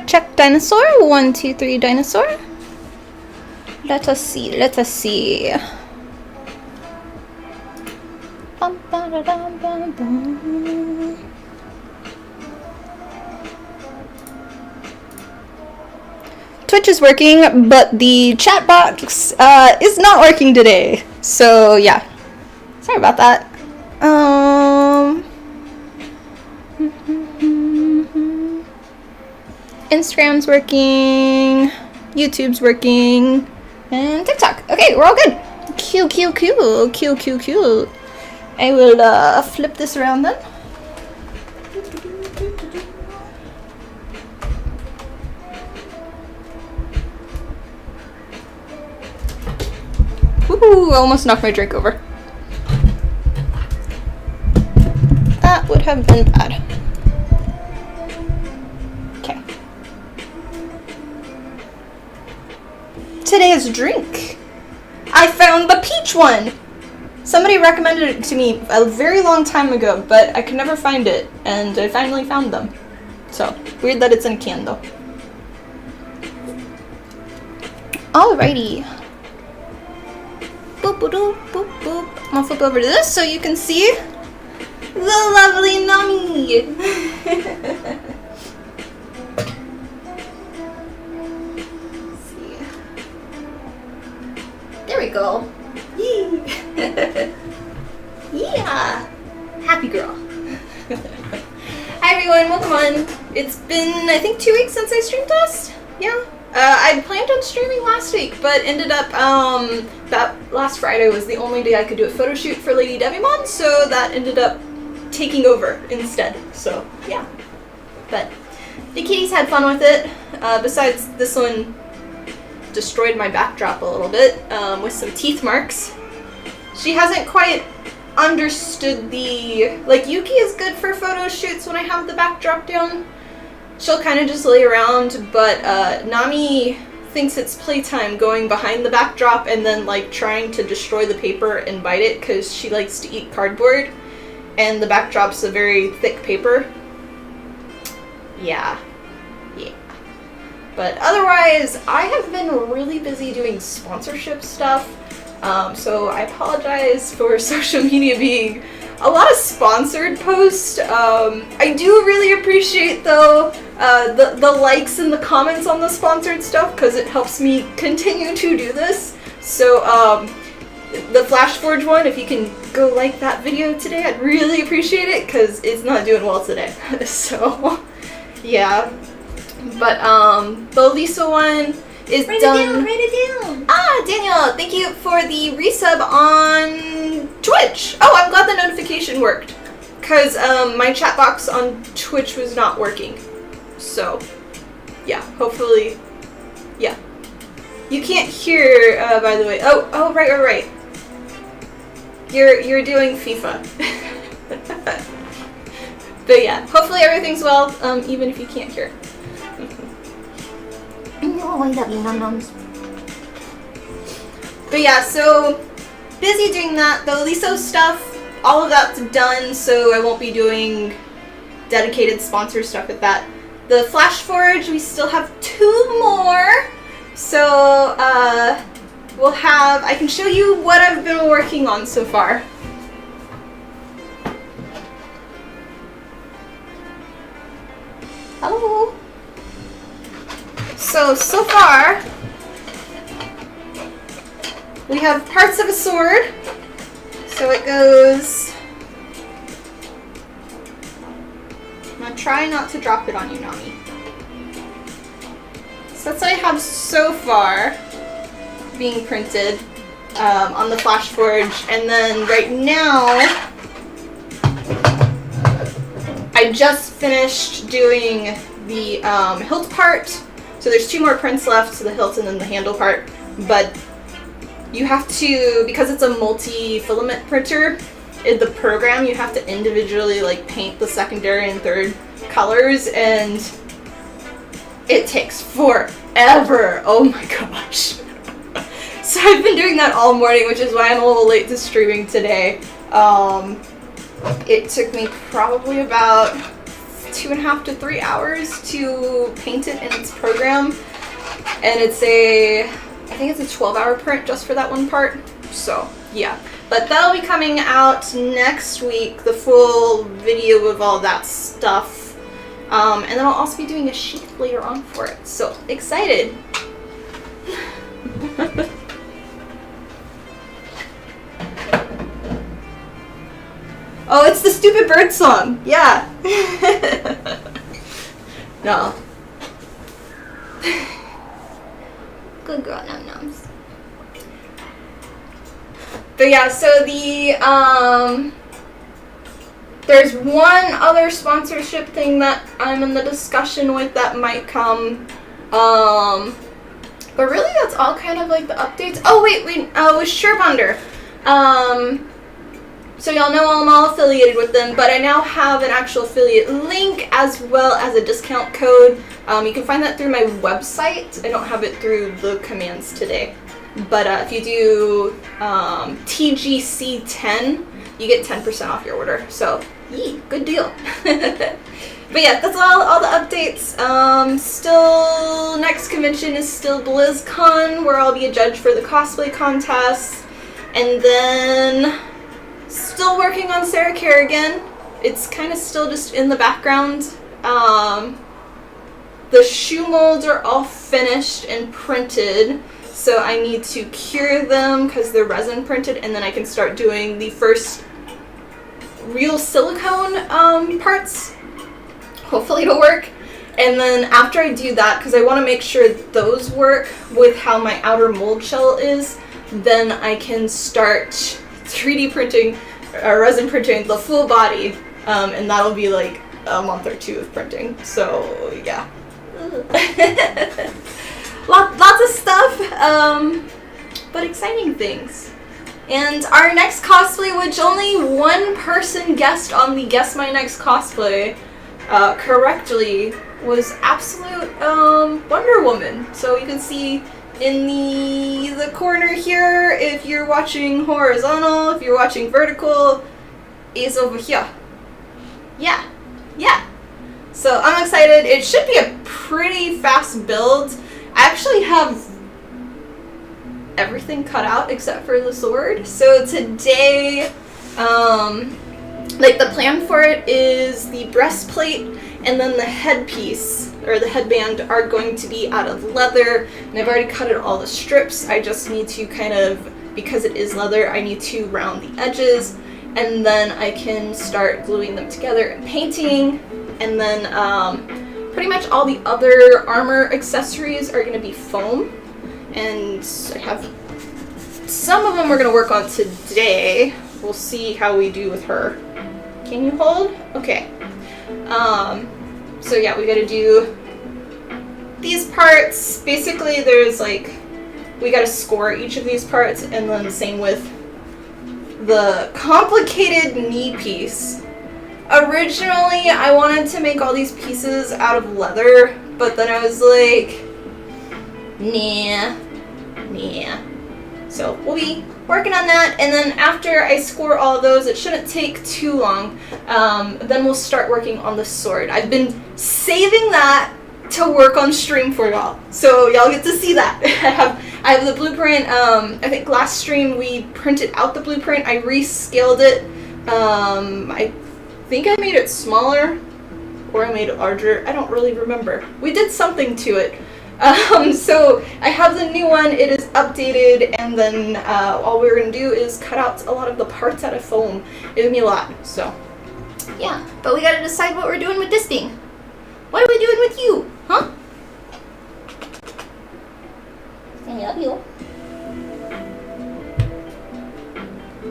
check, check, dinosaur. 1, 2, 3, dinosaur. Let us see, let us see. Bum, ba, da, dum, bum, bum. Twitch is working, but the chat box is not working today. So yeah, sorry about that. Instagram's working, YouTube's working, and TikTok. Okay, we're all good. Cute, cute, cute, cute, cute, cute. I will flip this around then. Ooh, almost knocked my drink over. That would have been bad. Okay. Today's drink. I found the peach one. Somebody recommended it to me a very long time ago, but I could never find it, and I finally found them. So, weird that it's in a can though. Alrighty. Boop, boop, boop, boop, boop. I'm gonna flip over to this so you can see the lovely Nami. See. There we go. Yee. Yeah. Happy girl. Hi everyone, welcome on. It's been, I think, 2 weeks since I streamed last. Yeah. I planned on streaming last week, but ended up, that last Friday was the only day I could do a photo shoot for Lady Devimon, so that ended up taking over instead. So, yeah. But the kitties had fun with it. Besides, this one destroyed my backdrop a little bit, with some teeth marks. She hasn't quite understood the, like, Yuki is good for photo shoots when I have the backdrop down. She'll kind of just lay around, but Nami thinks it's playtime going behind the backdrop and then like trying to destroy the paper and bite it because she likes to eat cardboard and the backdrop's a very thick paper. Yeah. But otherwise, I have been really busy doing sponsorship stuff, so I apologize for social media being a lot of sponsored posts. I do really appreciate though the likes and the comments on the sponsored stuff because it helps me continue to do this. So the Flash Forge one, if you can go like that video today, I'd really appreciate it because it's not doing well today. So yeah, but the Lisa one is done. Write it down. Ah, Daniel, thank you for the resub on Twitch. Oh, I'm glad the notification worked because my chat box on Twitch was not working. So, yeah, hopefully, yeah. You can't hear, by the way. Oh, right. You're doing FIFA. But yeah, hopefully everything's well, even if you can't hear. Oh, I love you, num-nums. But yeah, so busy doing that. The Liso stuff, all of that's done, so I won't be doing dedicated sponsor stuff with that. The Flash Forge, we still have 2 more. So we'll have, I can show you what I've been working on so far. Hello. So far, we have parts of a sword. So it goes, I'm gonna try not to drop it on you, Nami. So that's what I have so far being printed on the Flash Forge. And then right now, I just finished doing the hilt part. So there's 2 more prints left, so the hilt and then the handle part. But you have to, because it's a multi-filament printer, in the program you have to individually like paint the secondary and third colors, and it takes forever. Oh my gosh. So I've been doing that all morning, which is why I'm a little late to streaming today. It took me probably about 2.5 to 3 hours to paint it in its program. And it's I think it's a 12-hour print just for that one part. So, yeah. But that'll be coming out next week, the full video of all that stuff. And then I'll also be doing a sheath later on for it. So, excited. Oh, it's the stupid bird song. Yeah. No. Good girl, Num Nums. But yeah, so there's one other sponsorship thing that I'm in the discussion with that might come. But really that's all kind of like the updates. Oh wait, with Surebonder. So y'all know I'm all affiliated with them, but I now have an actual affiliate link as well as a discount code. You can find that through my website. I don't have it through the commands today. But if you do TGC10, you get 10% off your order. So, yee, good deal. But yeah, that's all the updates. Still, next convention is still BlizzCon, where I'll be a judge for the cosplay contest. And then, still working on Sarah Kerrigan. It's kind of still just in the background. The shoe molds are all finished and printed. So I need to cure them because they're resin printed, and then I can start doing the first real silicone parts. Hopefully it'll work. And then after I do that, because I want to make sure those work with how my outer mold shell is, then I can start 3D printing, resin printing the full body, and that'll be like a month or two of printing. So yeah. Lots of stuff, but exciting things. And our next cosplay, which only one person guessed on the Guess My Next Cosplay correctly, was Absolute Wonder Woman. So you can see in the corner here, if you're watching horizontal, if you're watching vertical, is over here. Yeah. So I'm excited. It should be a pretty fast build. I actually have everything cut out except for the sword. So today, like the plan for it is the breastplate and then the headpiece or the headband are going to be out of leather. And I've already cut out all the strips. I just need to kind of, because it is leather, I need to round the edges. And then I can start gluing them together and painting. And then, pretty much all the other armor accessories are going to be foam, and I have some of them we're going to work on today. We'll see how we do with her. Can you hold? Okay. So yeah, we got to do these parts. Basically, there's like, we got to score each of these parts, and then same with the complicated knee piece. Originally, I wanted to make all these pieces out of leather, but then I was like, nah. So we'll be working on that, and then after I score all of those, it shouldn't take too long, then we'll start working on the sword. I've been saving that to work on stream for y'all, so y'all get to see that. I have the blueprint. I think last stream we printed out the blueprint. I rescaled it. I think I made it smaller, or I made it larger. I don't really remember. We did something to it. So I have the new one. It is updated, and then all we're going to do is cut out a lot of the parts out of foam. It'll be a lot, so yeah. But we got to decide what we're doing with this thing. What are we doing with you? Huh? I love you.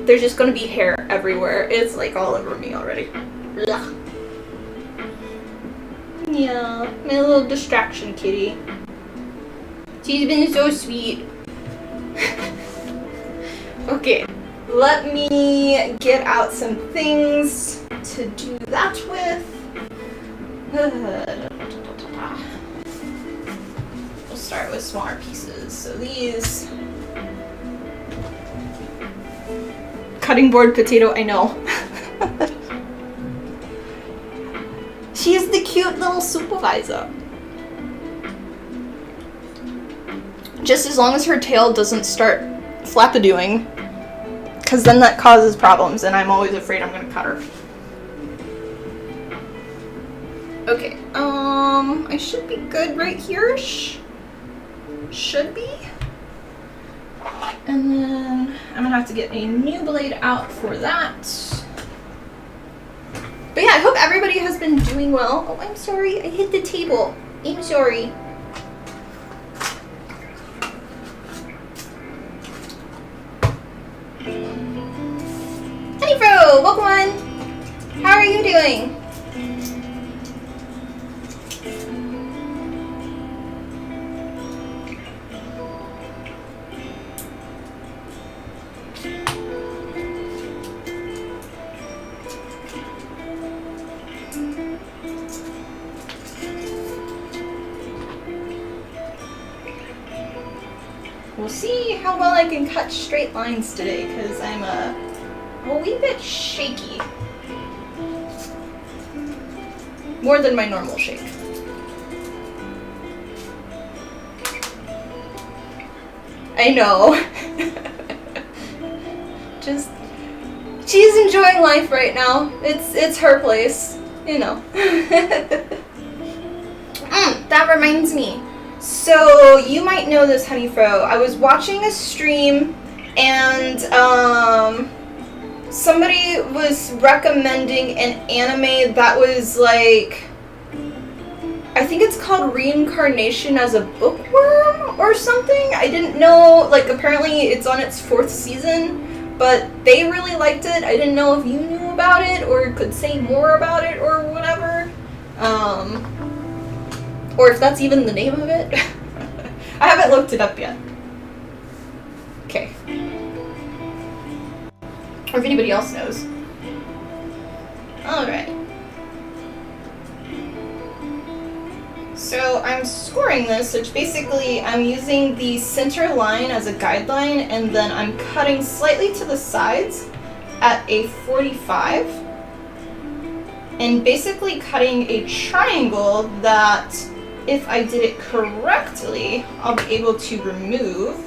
There's just going to be hair everywhere. It's like all over me already. Ugh. Yeah, my little distraction kitty. She's been so sweet. Okay, let me get out some things to do that with. We'll start with smaller pieces. So these. Cutting board potato, I know. She is the little supervisor. Just as long as her tail doesn't start flappadooing, because then that causes problems, and I'm always afraid I'm gonna cut her. Okay, I should be good right here. Should be. And then I'm gonna have to get a new blade out for that. But yeah, I hope everybody has been doing well. Oh, I'm sorry, I hit the table. I'm sorry. Honey Fro, welcome on. How are you doing? We'll see how well I can cut straight lines today, because I'm a wee bit shaky. More than my normal shake. I know. Just, she's enjoying life right now. It's her place, you know. That reminds me. So, you might know this, Honey Fro. I was watching a stream and somebody was recommending an anime that was like, I think it's called Reincarnation as a Bookworm or something. I didn't know, like apparently it's on its 4th season, but they really liked it. I didn't know if you knew about it or could say more about it or whatever. Or if that's even the name of it. I haven't looked it up yet. Okay. Or if anybody else knows. Alright. So I'm scoring this, which basically I'm using the center line as a guideline, and then I'm cutting slightly to the sides at a 45. And basically cutting a triangle that, if I did it correctly, I'll be able to remove.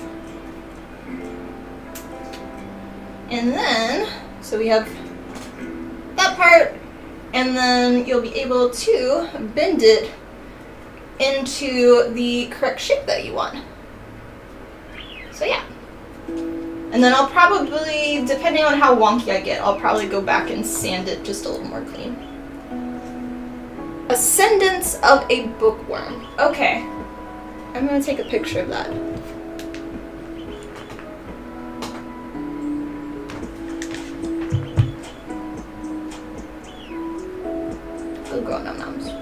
And then, so we have that part, and then you'll be able to bend it into the correct shape that you want. So yeah. And then I'll probably, depending on how wonky I get, I'll probably go back and sand it just a little more clean. Ascendance of a Bookworm. Okay. I'm gonna take a picture of that. Good girl, Num Nums.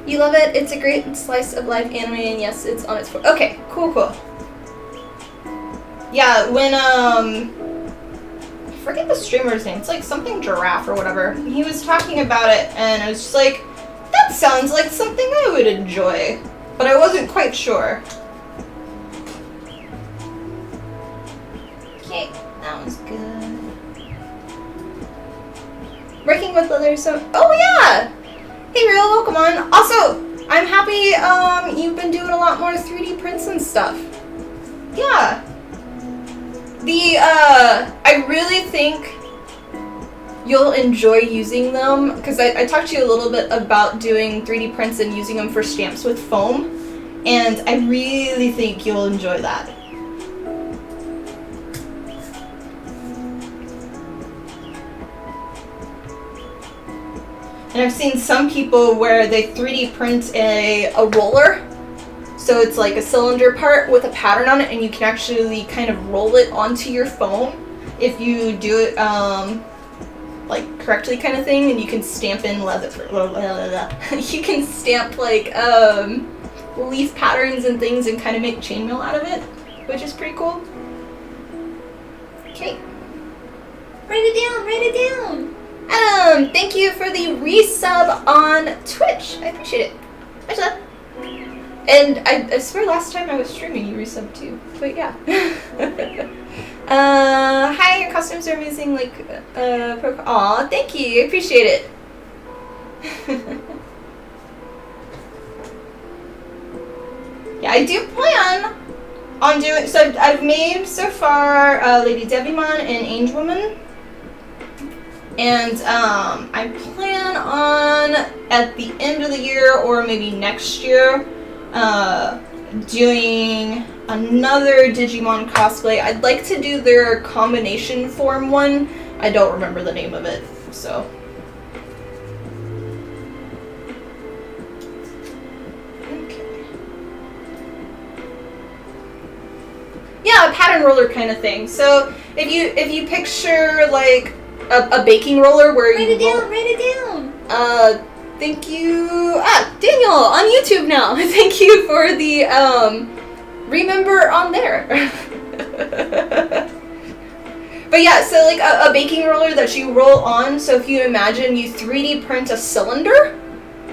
You love it. It's a great slice of life anime, and yes, it's on its 4th. Okay, cool. Yeah, when I forget the streamer's name. It's like something giraffe or whatever. He was talking about it, and I was just like, that sounds like something I would enjoy, but I wasn't quite sure. Okay, that was good. Working with leather, so oh yeah. Hey Real, welcome on. Also, I'm happy you've been doing a lot more 3D prints and stuff. Yeah. I really think you'll enjoy using them, because I talked to you a little bit about doing 3D prints and using them for stamps with foam, and I really think you'll enjoy that. And I've seen some people where they 3D print a roller. So it's like a cylinder part with a pattern on it, and you can actually kind of roll it onto your foam if you do it like correctly kind of thing, and you can stamp in leather. You can stamp like leaf patterns and things and kind of make chainmail out of it, which is pretty cool. Okay. Write it down, write it down. Adam, thank you for the resub on Twitch. I appreciate it. Much love. And I swear last time I was streaming you resubbed too. But yeah. Hi, your costumes are amazing. Like, aw, thank you. I appreciate it. Yeah, I do plan on doing, so I've made so far Lady Devimon and Angelwoman. And I plan on, at the end of the year or maybe next year, doing another Digimon cosplay. I'd like to do their combination form one. I don't remember the name of it, so. Okay. Yeah, a pattern roller kind of thing. So if you picture like a baking roller where you Write it down. Thank you. Daniel on YouTube now. Thank you for the remember on there. But yeah, so like a baking roller that you roll on. So if you imagine you 3D print a cylinder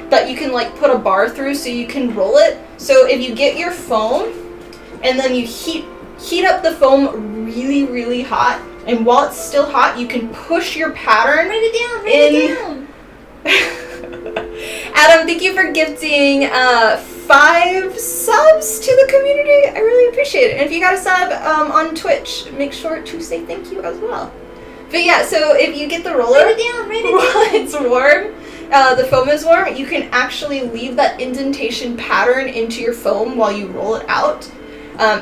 that you can like put a bar through so you can roll it. So if you get your foam and then you heat up the foam really, really hot, and while it's still hot, you can push your pattern. Write it down. Adam, thank you for gifting 5 subs to the community. I really appreciate it. And if you got a sub on Twitch, make sure to say thank you as well. But yeah, so if you get the roller, Write it down. while it's warm, the foam is warm, you can actually leave that indentation pattern into your foam while you roll it out.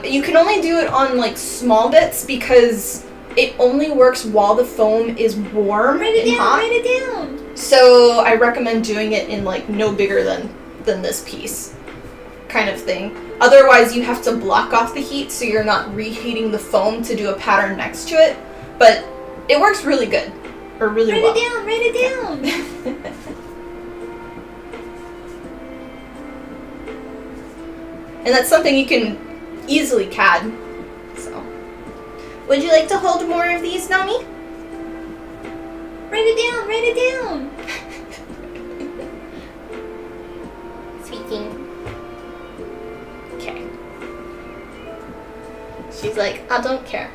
You can only do it on like small bits because it only works while the foam is warm and hot. Write it down. So I recommend doing it in like no bigger than this piece kind of thing. Otherwise you have to block off the heat so you're not reheating the foam to do a pattern next to it. But it works really good. Or really well. Write it down. And that's something you can easily CAD. So, would you like to hold more of these, Nami? Write it down. Speaking. Okay. She's like, I don't care.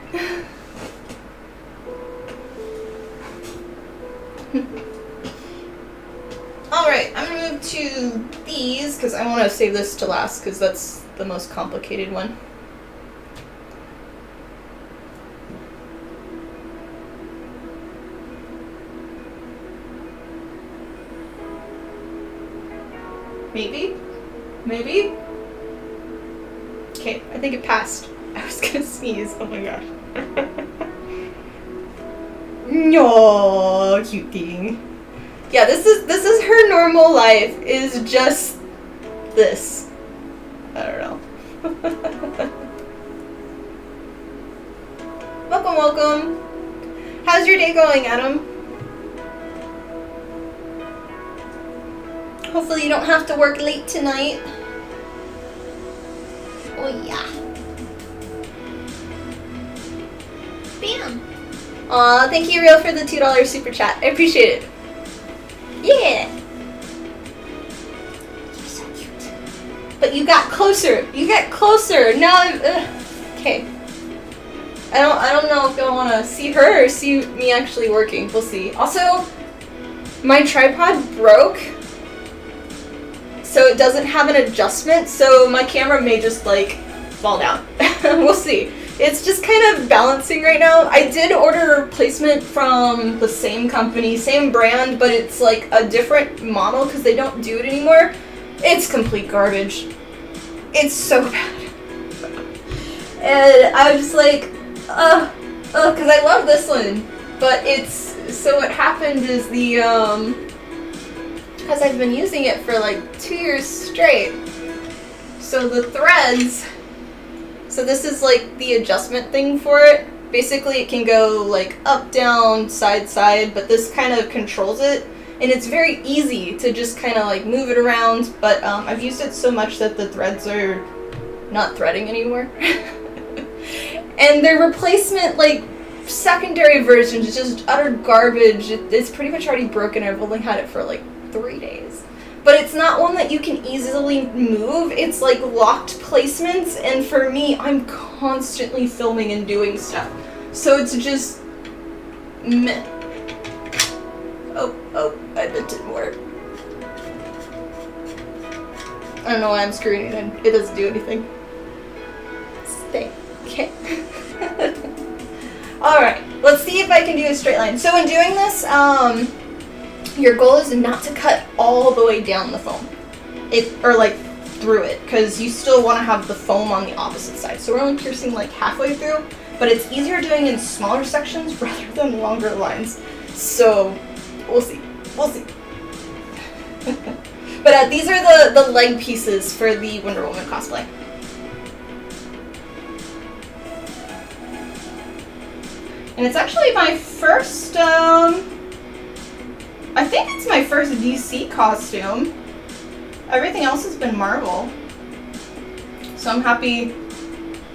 Alright, I'm gonna move to these because I want to save this to last because that's the most complicated one. Maybe? Maybe? Okay, I think it passed. I was gonna sneeze. Oh my gosh. No, cute thing. Yeah, this is her normal life, is just this. I don't know. Welcome, welcome. How's your day going, Adam? Hopefully you don't have to work late tonight. Oh yeah. Bam. Aw, thank you, Real, for the $2 super chat. I appreciate it. Yeah. You're so cute. But you got closer. You got closer. Now, okay. I don't know if I want to see her or see me actually working. We'll see. Also, my tripod broke, so it doesn't have an adjustment. So my camera may just like fall down. We'll see. It's just kind of balancing right now. I did order a replacement from the same company, same brand, but it's like a different model because they don't do it anymore. It's complete garbage. It's so bad. And I was just like, because I love this one, but so what happened is because I've been using it for like 2 years straight, so the threads, so this is like the adjustment thing for it. Basically it can go like up, down, side, side, but this kind of controls it, and it's very easy to just kind of like move it around, but I've used it so much that the threads are not threading anymore. And their replacement, like, secondary version is just utter garbage. It's pretty much already broken. I've only had it for like 3 days. But it's not one that you can easily move. It's like locked placements, and for me, I'm constantly filming and doing stuff. So it's just meh. Oh, I meant it more. I don't know why I'm screwing it in. It doesn't do anything. Stay. Okay. Alright, let's see if I can do a straight line. So in doing this, your goal is not to cut all the way down the foam. Or like through it, because you still want to have the foam on the opposite side. So we're only piercing like halfway through, but it's easier doing in smaller sections rather than longer lines. So we'll see. We'll see. But these are the leg pieces for the Wonder Woman cosplay. And it's actually my first, I think it's my first DC costume. Everything else has been Marvel. So I'm happy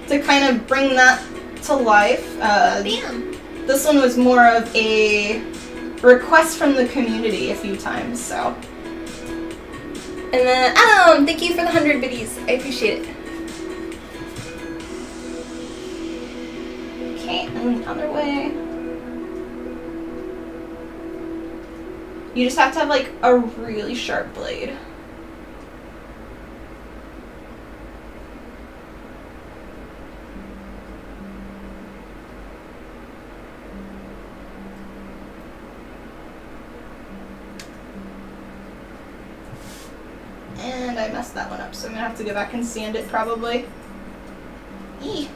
to kind of bring that to life. Bam! This one was more of a request from the community a few times, so. And then, Adam, thank you for the 100 biddies. I appreciate it. Okay, and the other way. You just have to have like a really sharp blade. And I messed that one up, so I'm gonna have to go back and sand it probably. Eee.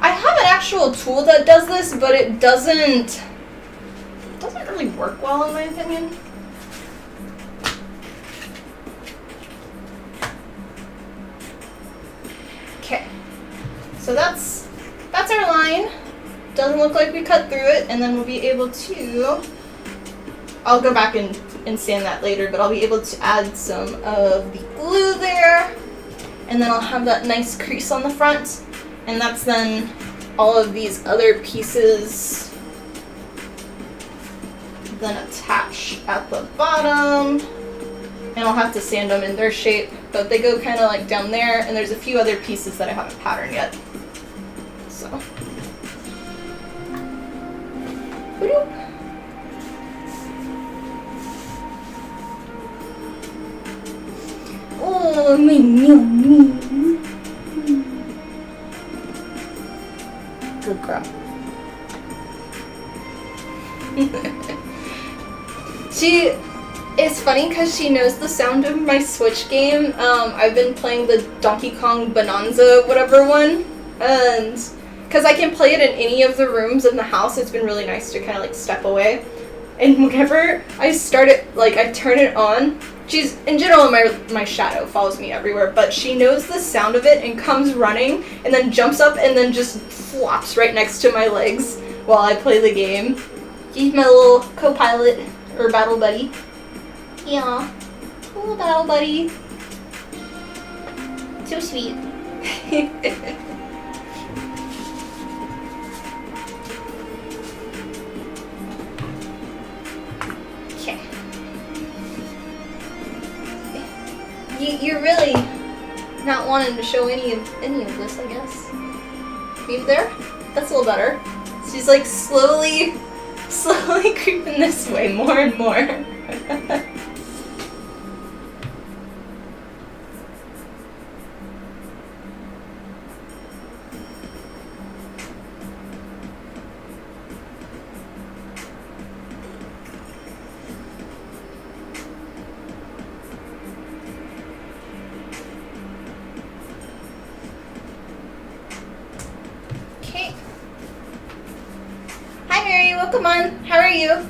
I have an actual tool that does this, but it doesn't really work well in my opinion. Okay, so that's our line. Doesn't look like we cut through it, and then we'll be able to, I'll go back and sand that later, but I'll be able to add some of the glue there, and then I'll have that nice crease on the front, and that's then all of these other pieces then attach at the bottom, and I'll have to sand them in their shape, but they go kind of like down there, and there's a few other pieces that I haven't patterned yet, so. Oh, me. Good girl. It's funny because she knows the sound of my Switch game. I've been playing the Donkey Kong Bonanza whatever one, and because I can play it in any of the rooms in the house, it's been really nice to kind of like step away. And whenever I start it, like I turn it on, she's, in general, my shadow follows me everywhere, but she knows the sound of it and comes running and then jumps up and then just flops right next to my legs while I play the game. She's my little co-pilot, or battle buddy. Yeah, little battle buddy. So sweet. Okay. You're really not wanting to show any of this, I guess. You there? That's a little better. She's like slowly creeping this way more and more. Okay. Hi Mary, welcome on. How are you?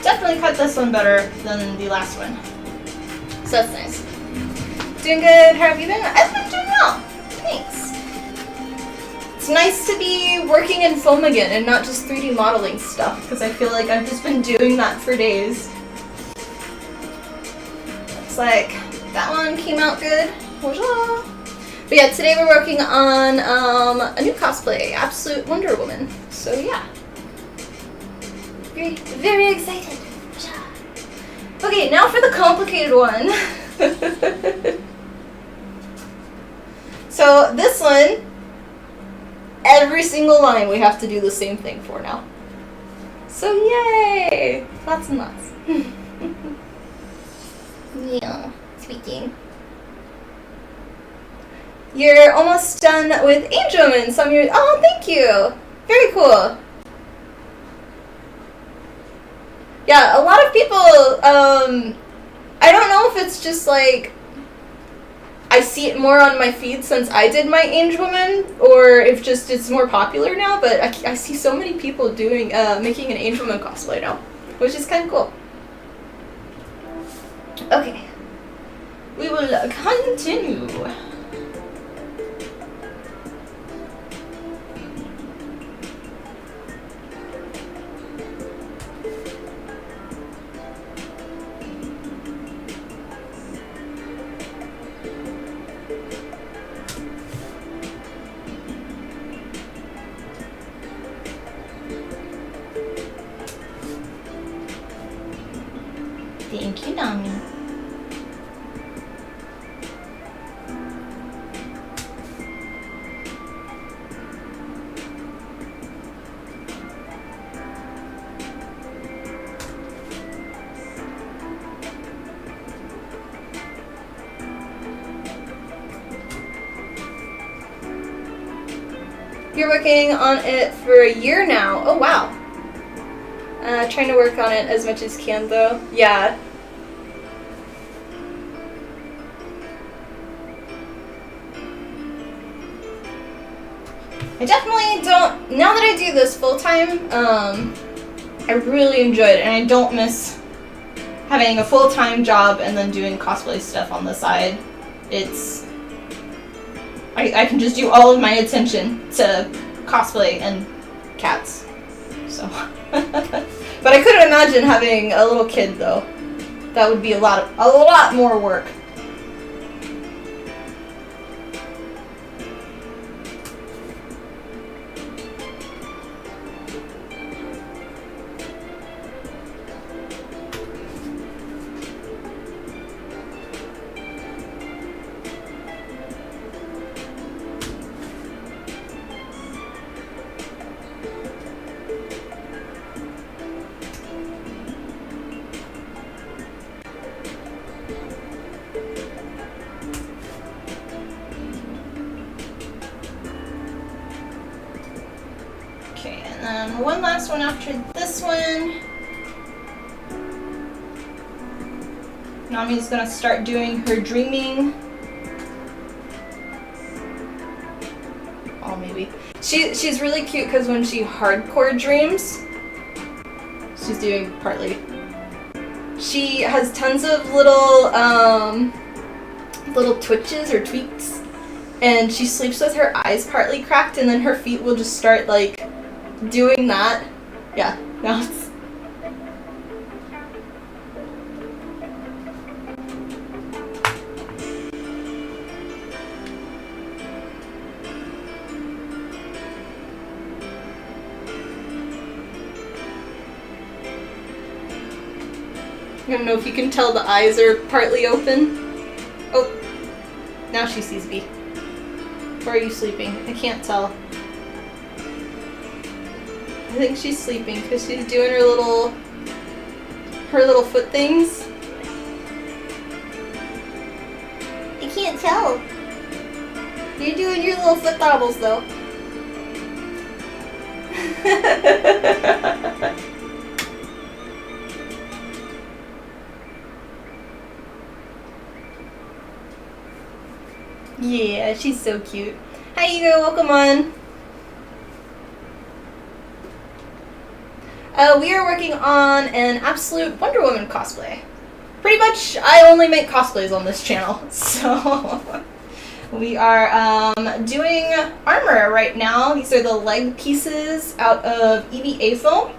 Definitely cut this one better than the last one. So that's nice. Doing good. How have you been? I've been doing well. Thanks. It's nice to be working in foam again and not just 3D modeling stuff, because I feel like I've just been doing that for days. Looks like that one came out good. Bonjour. But yeah, today we're working on a new cosplay, Absolute Wonder Woman. So yeah. Very, very excited. Okay, now for the complicated one. So this one, every single line we have to do the same thing for now. So yay! Lots and lots. Yeah, speaking. You're almost done with Angel Woman. So oh, thank you. Very cool. Yeah, a lot of people, I don't know if it's just like, I see it more on my feed since I did my Angel Woman, or if just it's more popular now, but I see so many people doing, making an Angel Woman cosplay now, which is kind of cool. Okay. We will continue. Thank you, Nami. You're working on it for a year now. Oh, wow. Trying to work on it as much as can, though. Yeah. I definitely don't, now that I do this full-time, I really enjoy it, and I don't miss having a full-time job and then doing cosplay stuff on the side. It's, I can just do all of my attention to cosplay and cats, so. But I couldn't imagine having a little kid, though. That would be a lot more work. One last one after this one. Nami's gonna start doing her dreaming. Oh, maybe. She's really cute because when she hardcore dreams, she's doing partly. She has tons of little twitches or tweaks, and she sleeps with her eyes partly cracked, and then her feet will just start like doing that. Yeah, now it's... I don't know if you can tell the eyes are partly open. Oh, now she sees me. Or are you sleeping? I can't tell. I think she's sleeping because she's doing her little foot things. I can't tell. You're doing your little foot thobbles though. Yeah, she's so cute. Hi Ego, welcome on. We are working on an Absolute Wonder Woman cosplay. pretty much I only make cosplays on this channel, so we are doing armor right now. These are the leg pieces out of EVA foam,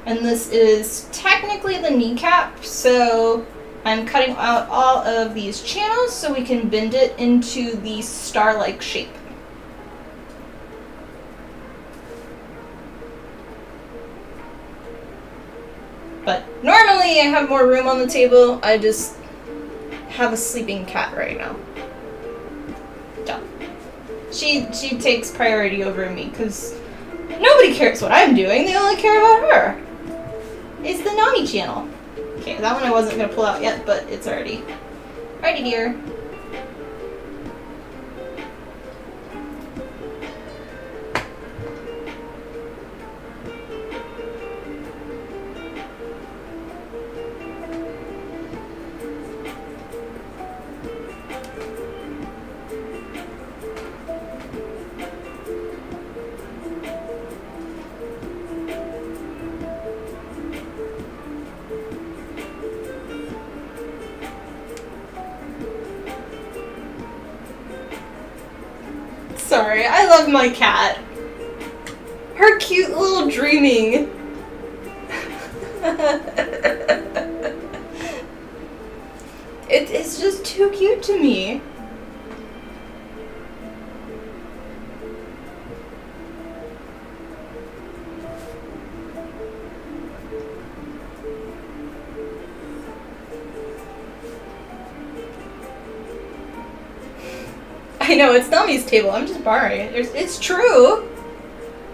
and this is technically the kneecap, so I'm cutting out all of these channels so we can bend it into the star-like shape. But normally I have more room on the table. I just have a sleeping cat right now. So she takes priority over me because nobody cares what I'm doing. They only care about her. It's the Nami channel. Okay, that one I wasn't gonna pull out yet, but it's already dear. Sorry, I love my cat. Her cute little dreaming. It's just too cute to me. I know, it's Nami's table. I'm just borrowing it. It's true.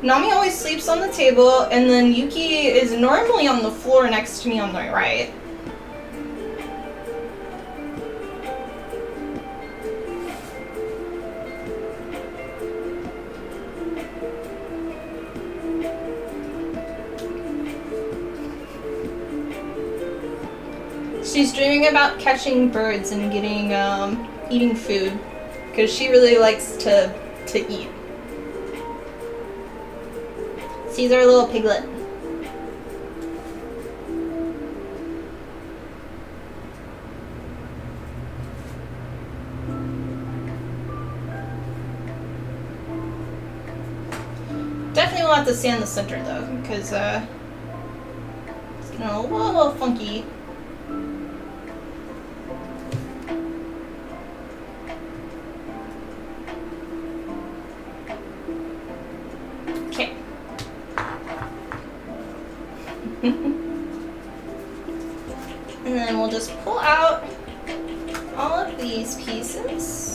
Nami always sleeps on the table, and then Yuki is normally on the floor next to me on my right. She's dreaming about catching birds and getting, eating food. Because she really likes to eat. She's our little piglet. Definitely will have to sand the center though, because it's getting a little funky. And then we'll just pull out all of these pieces.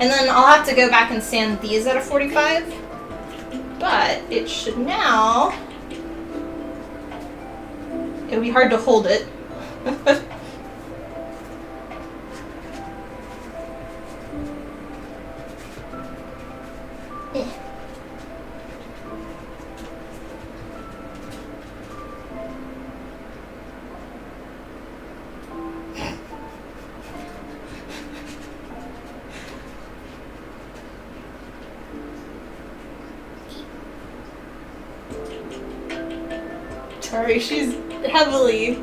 And then I'll have to go back and sand these at a 45, but it should now, it'll be hard to hold it. Sorry, she's heavily.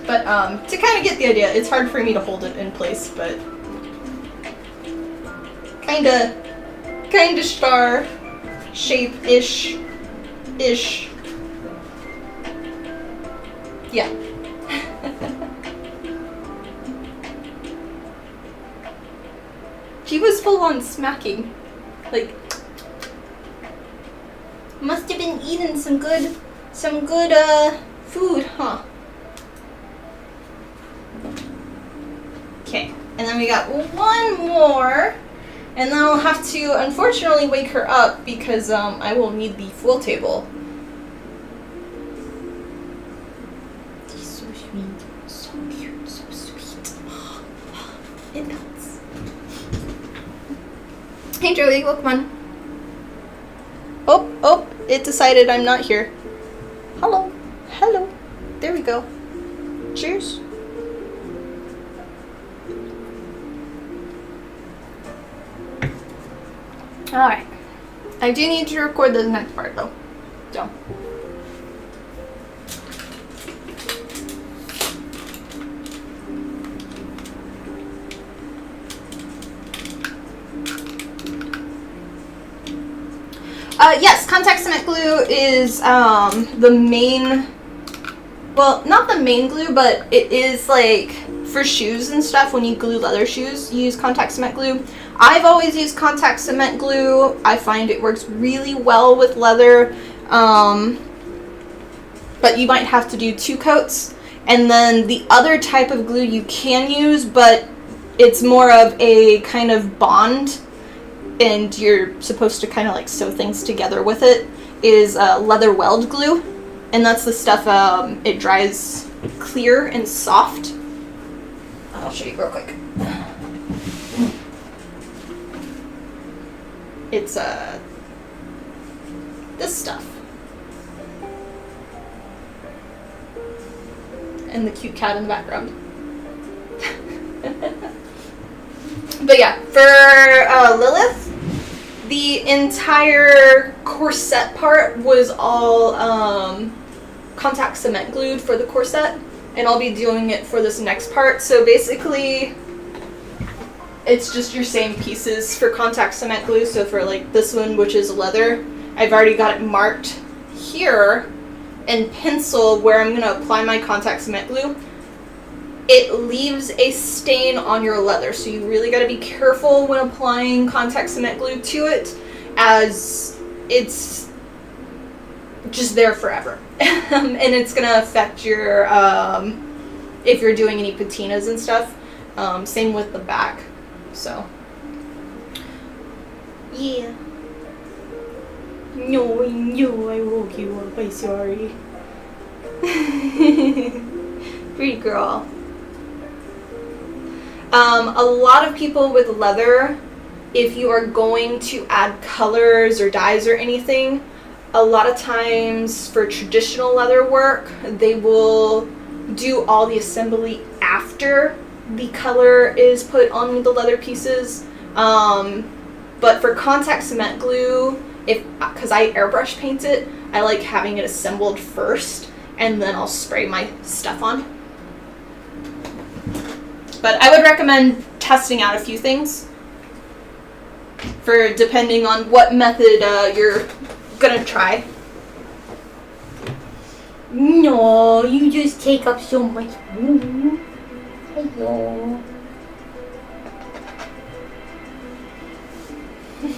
But to kind of get the idea, it's hard for me to hold it in place, but kinda star shape-ish. Yeah. She was full on smacking. Like, must have been eating some good food, huh? And then we got one more. And then I'll have to, unfortunately, wake her up because I will need the full table. She's so sweet. So cute. So sweet. It melts. Hey, Joey. Welcome on. Oh, it decided I'm not here. Hello. Hello. There we go. Cheers. Alright. I do need to record the next part though. So. Yes, contact cement glue is the main, well, not the main glue, but it is like for shoes and stuff. When you glue leather shoes, you use contact cement glue. I've always used contact cement glue. I find it works really well with leather, but you might have to do 2 coats. And then the other type of glue you can use, but it's more of a kind of bond, and you're supposed to kind of like sew things together with it, is leather weld glue. And that's the stuff, it dries clear and soft. I'll show you real quick. It's this stuff. And the cute cat in the background. But yeah, for Lilith, the entire corset part was all contact cement glued for the corset, and I'll be doing it for this next part. So basically, it's just your same pieces for contact cement glue. So for like this one, which is leather, I've already got it marked here in pencil where I'm going to apply my contact cement glue. It leaves a stain on your leather, so you really got to be careful when applying contact cement glue to it, as it's just there forever. And it's going to affect your, if you're doing any patinas and stuff. Same with the back. So, yeah. No, I woke you up. I'm sorry. Pretty girl. A lot of people with leather, if you are going to add colors or dyes or anything, a lot of times for traditional leather work, they will do all the assembly after the color is put on the leather pieces. But for contact cement glue, because I airbrush paint it, I like having it assembled first, and then I'll spray my stuff on. But I would recommend testing out a few things for depending on what method you're gonna try. No, you just take up so much room. Hello. Do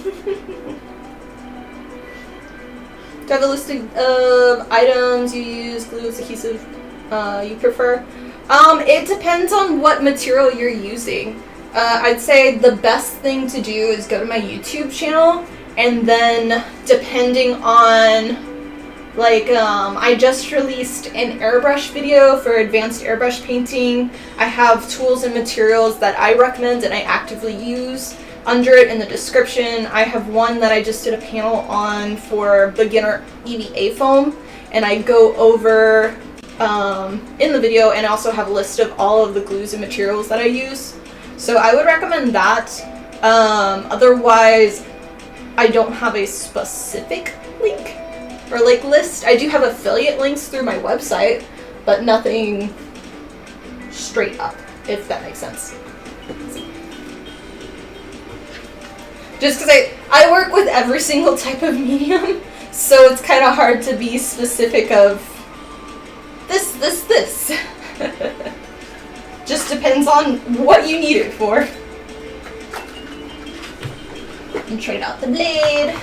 you have a list of items you use, glues, adhesive you prefer? It depends on what material you're using. I'd say the best thing to do is go to my YouTube channel, and then depending on, like, I just released an airbrush video for advanced airbrush painting. I have tools and materials that I recommend and I actively use under it in the description. I have one that I just did a panel on for beginner EVA foam, and I go over in the video, and I also have a list of all of the glues and materials that I use. So I would recommend that. Otherwise, I don't have a specific link or like list. I do have affiliate links through my website, but nothing straight up, if that makes sense. Just because I work with every single type of medium, so it's kind of hard to be specific of this. Just depends on what you need it for. And trade out the blade.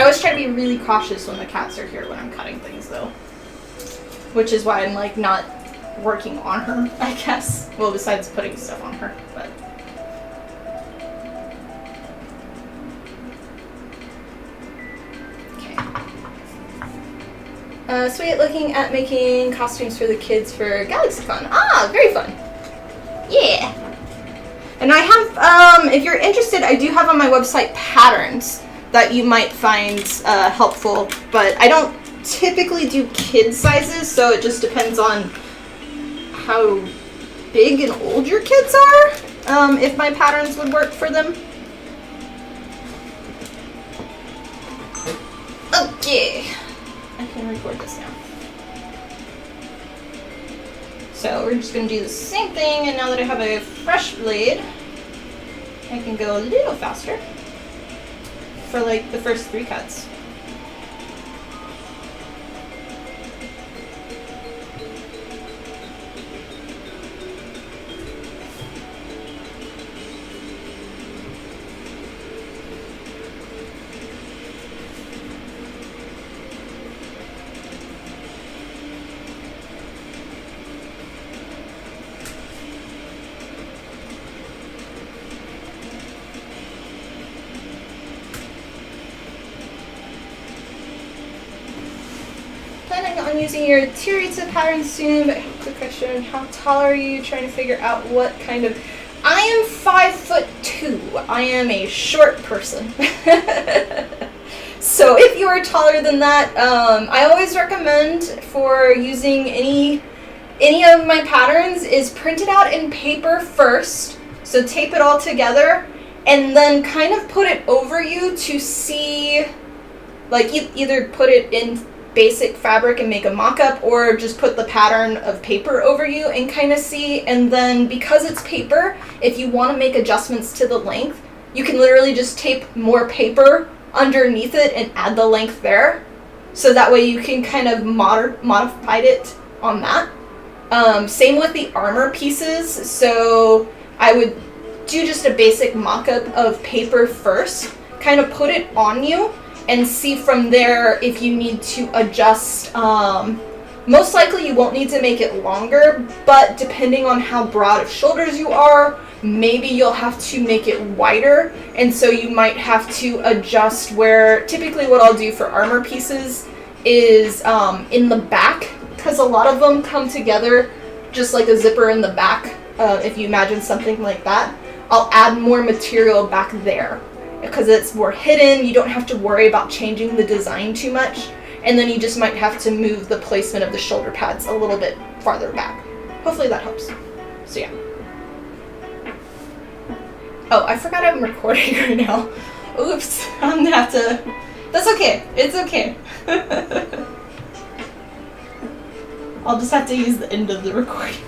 always try to be really cautious when the cats are here when I'm cutting things, though. Which is why I'm, like, not working on her, I guess. Well, besides putting stuff on her, but... Okay. Sweet, looking at making costumes for the kids for GalaxyCon. Ah, very fun. Yeah. And I have, if you're interested, I do have on my website patterns that you might find helpful, but I don't typically do kid sizes, so it just depends on how big and old your kids are, if my patterns would work for them. Okay, I can record this now. So we're just going to do the same thing, and now that I have a fresh blade, I can go a little faster for like the first 3 cuts. Planning on using your Tirita pattern soon, but quick question, how tall are you? Trying to figure out what kind of... I am 5'2". I am a short person. So if you are taller than that, I always recommend for using any of my patterns is print it out in paper first. So tape it all together and then kind of put it over you to see, like either put it in basic fabric and make a mock-up, or just put the pattern of paper over you and kind of see. And then because it's paper, if you want to make adjustments to the length, you can literally just tape more paper underneath it and add the length there, so that way you can kind of modify it on that. Same with the armor pieces, so I would do just a basic mock-up of paper first, kind of put it on you and see from there if you need to adjust. Most likely you won't need to make it longer, but depending on how broad of shoulders you are, maybe you'll have to make it wider, and so you might have to adjust where, typically what I'll do for armor pieces is in the back, because a lot of them come together just like a zipper in the back. If you imagine something like that, I'll add more material back there because it's more hidden. You don't have to worry about changing the design too much, and then you just might have to move the placement of the shoulder pads a little bit farther back. Hopefully that helps. So yeah. Oh, I forgot I'm recording right now. Oops, I'm gonna have to... That's okay, it's okay. I'll just have to use the end of the recording.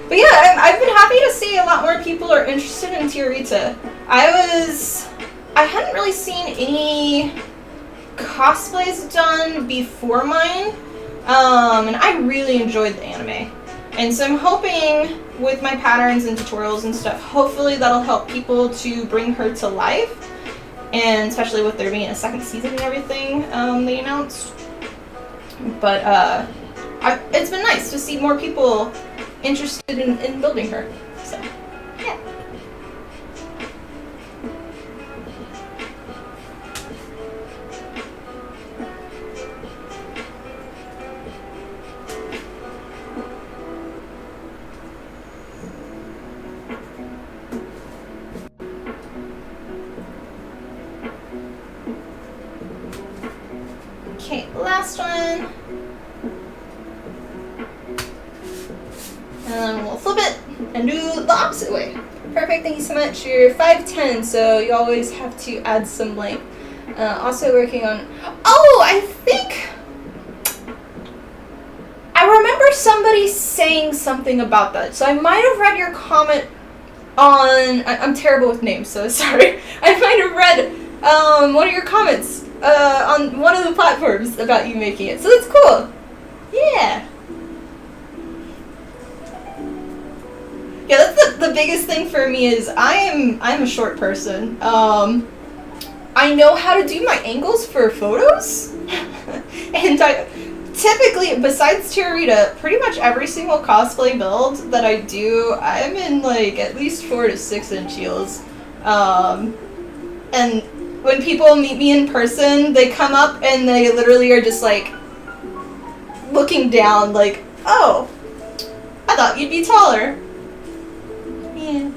But yeah, I've been happy to see a lot more people are interested in Tirita. I hadn't really seen any cosplays done before mine, and I really enjoyed the anime. And so I'm hoping with my patterns and tutorials and stuff, hopefully that'll help people to bring her to life, and especially with there being a second season and everything they announced. But it's been nice to see more people interested in building her. So, yeah. Okay, last one. And then we'll flip it and do the opposite way. Perfect, thank you so much. You're 5'10", so you always have to add some length. Also working on... Oh, I think... I remember somebody saying something about that. So I might have read your comment on... I'm terrible with names, so sorry. I might have read one of your comments on one of the platforms about you making it. So that's cool. Yeah. Yeah, that's the biggest thing for me is I'm a short person. I know how to do my angles for photos. And typically, besides Tiarita, pretty much every single cosplay build that I do, I'm in like at least 4 to 6 inch heels. And when people meet me in person, they come up and they literally are just like looking down like, oh, I thought you'd be taller. Yeah.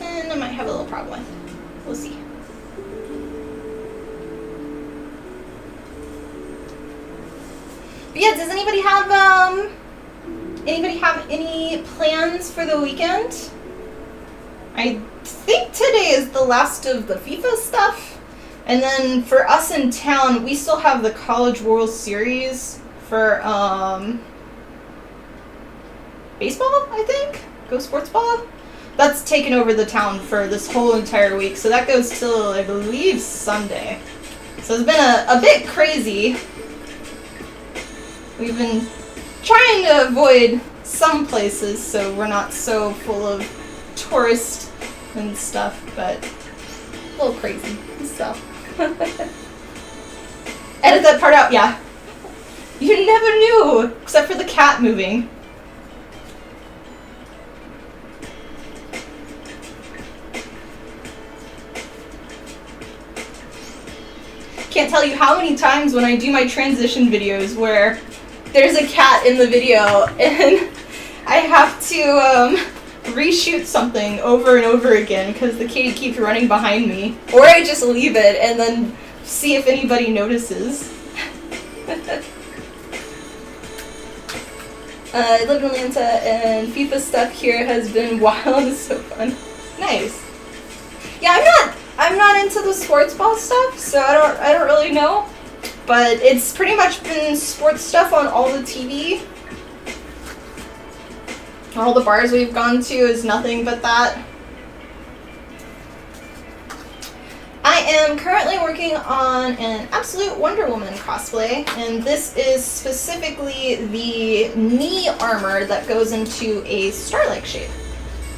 And I might have a little problem with. We'll see. But yeah, does anybody have any plans for the weekend? I think today is the last of the FIFA stuff. And then for us in town, we still have the College World Series for baseball, I think? Go Sports Ball? That's taken over the town for this whole entire week, so that goes till, I believe, Sunday. So it's been a bit crazy. We've been trying to avoid some places so we're not so full of tourists and stuff, but a little crazy, so. Edit that part out, yeah. You never knew, except for the cat moving. Can't tell you how many times when I do my transition videos where there's a cat in the video and I have to reshoot something over and over again because the kitty keeps running behind me, or I just leave it and then see if anybody notices. I live in Atlanta and FIFA stuff here has been wild. It's so fun. Nice. Yeah, I'm not into the sports ball stuff, so I don't really know. But it's pretty much been sports stuff on all the TV. All the bars we've gone to is nothing but that. I am currently working on an Absolute Wonder Woman cosplay, and this is specifically the knee armor that goes into a star-like shape.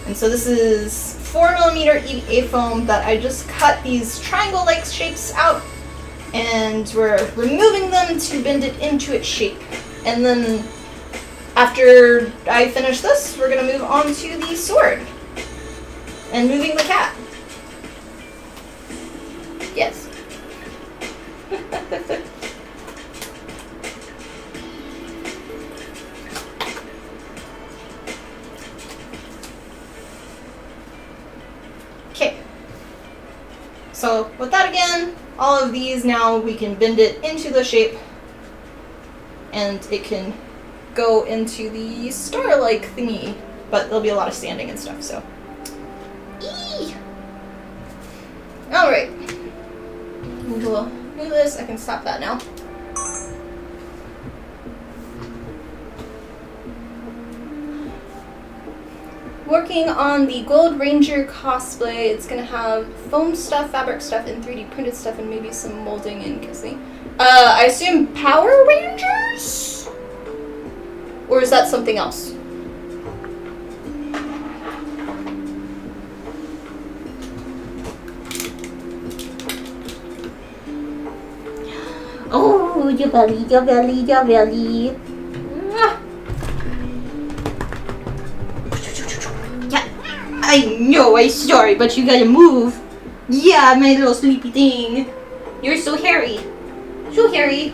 And so this is 4mm EVA foam that I just cut these triangle-like shapes out, and we're removing them to bend it into its shape. And then after I finish this, we're going to move on to the sword and moving the cat. Yes. Okay. So with that again, all of these now we can bend it into the shape and it can go into the star-like thingy, but there'll be a lot of sanding and stuff, so. Eee! Alright. We'll move this. I can stop that now. Working on the Gold Ranger cosplay. It's gonna have foam stuff, fabric stuff, and 3D printed stuff, and maybe some molding and kissing. I assume Power Rangers? Or is that something else? Oh, your belly, your belly, your belly. Yeah, I know, I'm sorry, but you gotta move. Yeah, my little sleepy thing. You're so hairy. So hairy.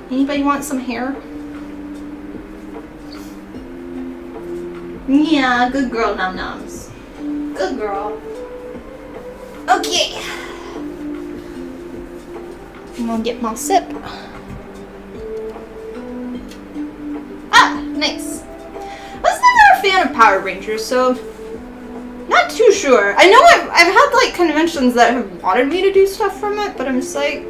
Anybody want some hair? Yeah, good girl, Num Nums. Good girl. Okay. I'm gonna get my sip. Ah, nice. I was never a fan of Power Rangers, so not too sure. I know I've had like conventions that have wanted me to do stuff from it, but I'm just like,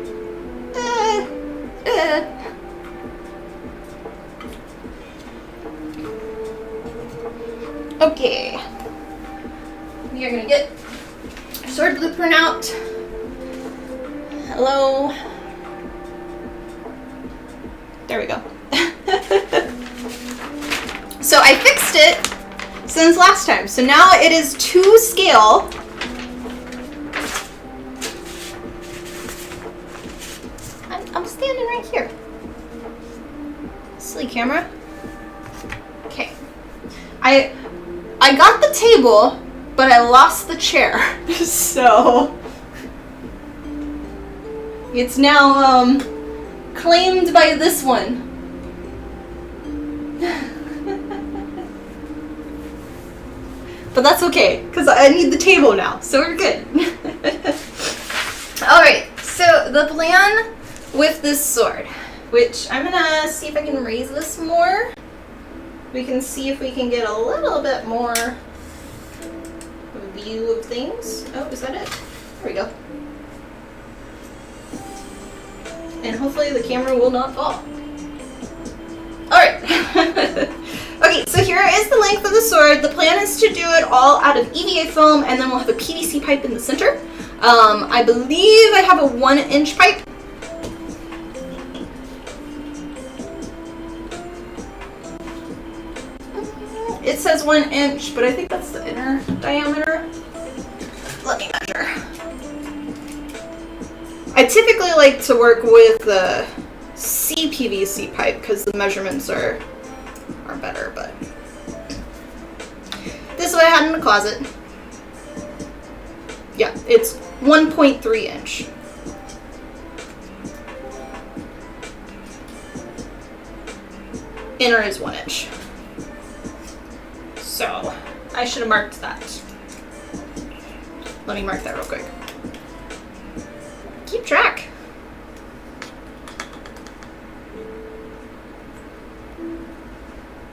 Okay. We are gonna get our sword blueprint out. Hello. There we go. So I fixed it since last time. So now it is to scale. I'm standing right here. Silly camera. Okay. I got the table, but I lost the chair. So it's now claimed by this one. But that's okay, because I need the table now, so we're good. Alright, so the plan with this sword, which I'm gonna see if I can raise this more. We can see if we can get a little bit more view of things. Oh, is that it? There we go. And hopefully the camera will not fall. Alright. Okay, so here is the length of the sword. The plan is to do it all out of EVA foam, and then we'll have a PVC pipe in the center. I believe I have a 1-inch pipe. It says 1 inch, but I think that's the inner diameter. Let me measure. I typically like to work with the CPVC pipe because the measurements are better, but this is what I had in the closet. Yeah, it's 1.3 inch. Inner is 1 inch. So I should have marked that. Let me mark that real quick. Keep track.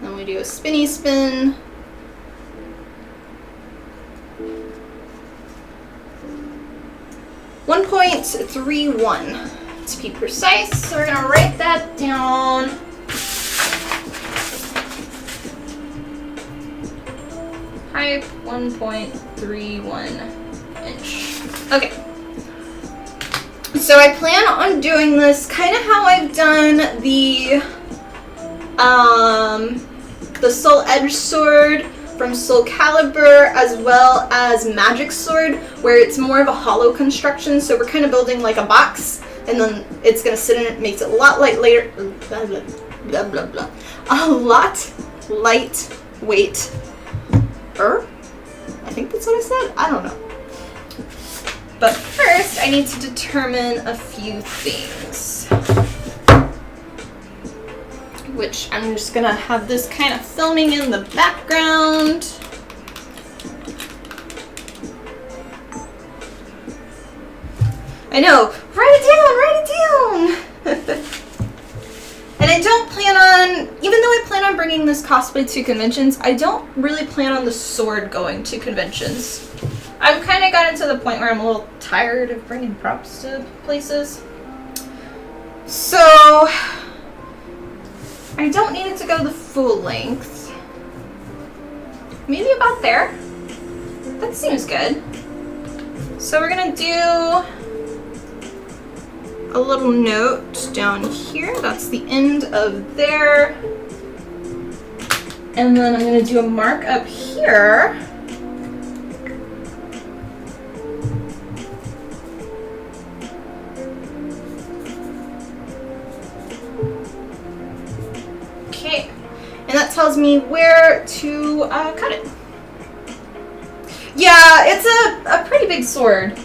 Then we do a spinny spin. .31 to be precise. So we're gonna write that down. Pipe 1.31 inch. Okay. So I plan on doing this kind of how I've done the Soul Edge sword from Soul Calibur, as well as Magic Sword, where it's more of a hollow construction. So we're kind of building like a box, and then it's gonna sit in it. Makes it a lot lightweight. A lot lightweight. I think that's what I said. I don't know. But first, I need to determine a few things. Which I'm just gonna have this kind of filming in the background. I know, write it down! And I don't plan on, even though I plan on bringing this cosplay to conventions, I don't really plan on the sword going to conventions. I've kind of gotten to the point where I'm a little tired of bringing props to places. So I don't need it to go the full length. Maybe about there. That seems good. So we're gonna do a little note down here. That's the end of there. And then I'm gonna do a mark up here. Okay, and that tells me where to cut it. Yeah, it's a pretty big sword.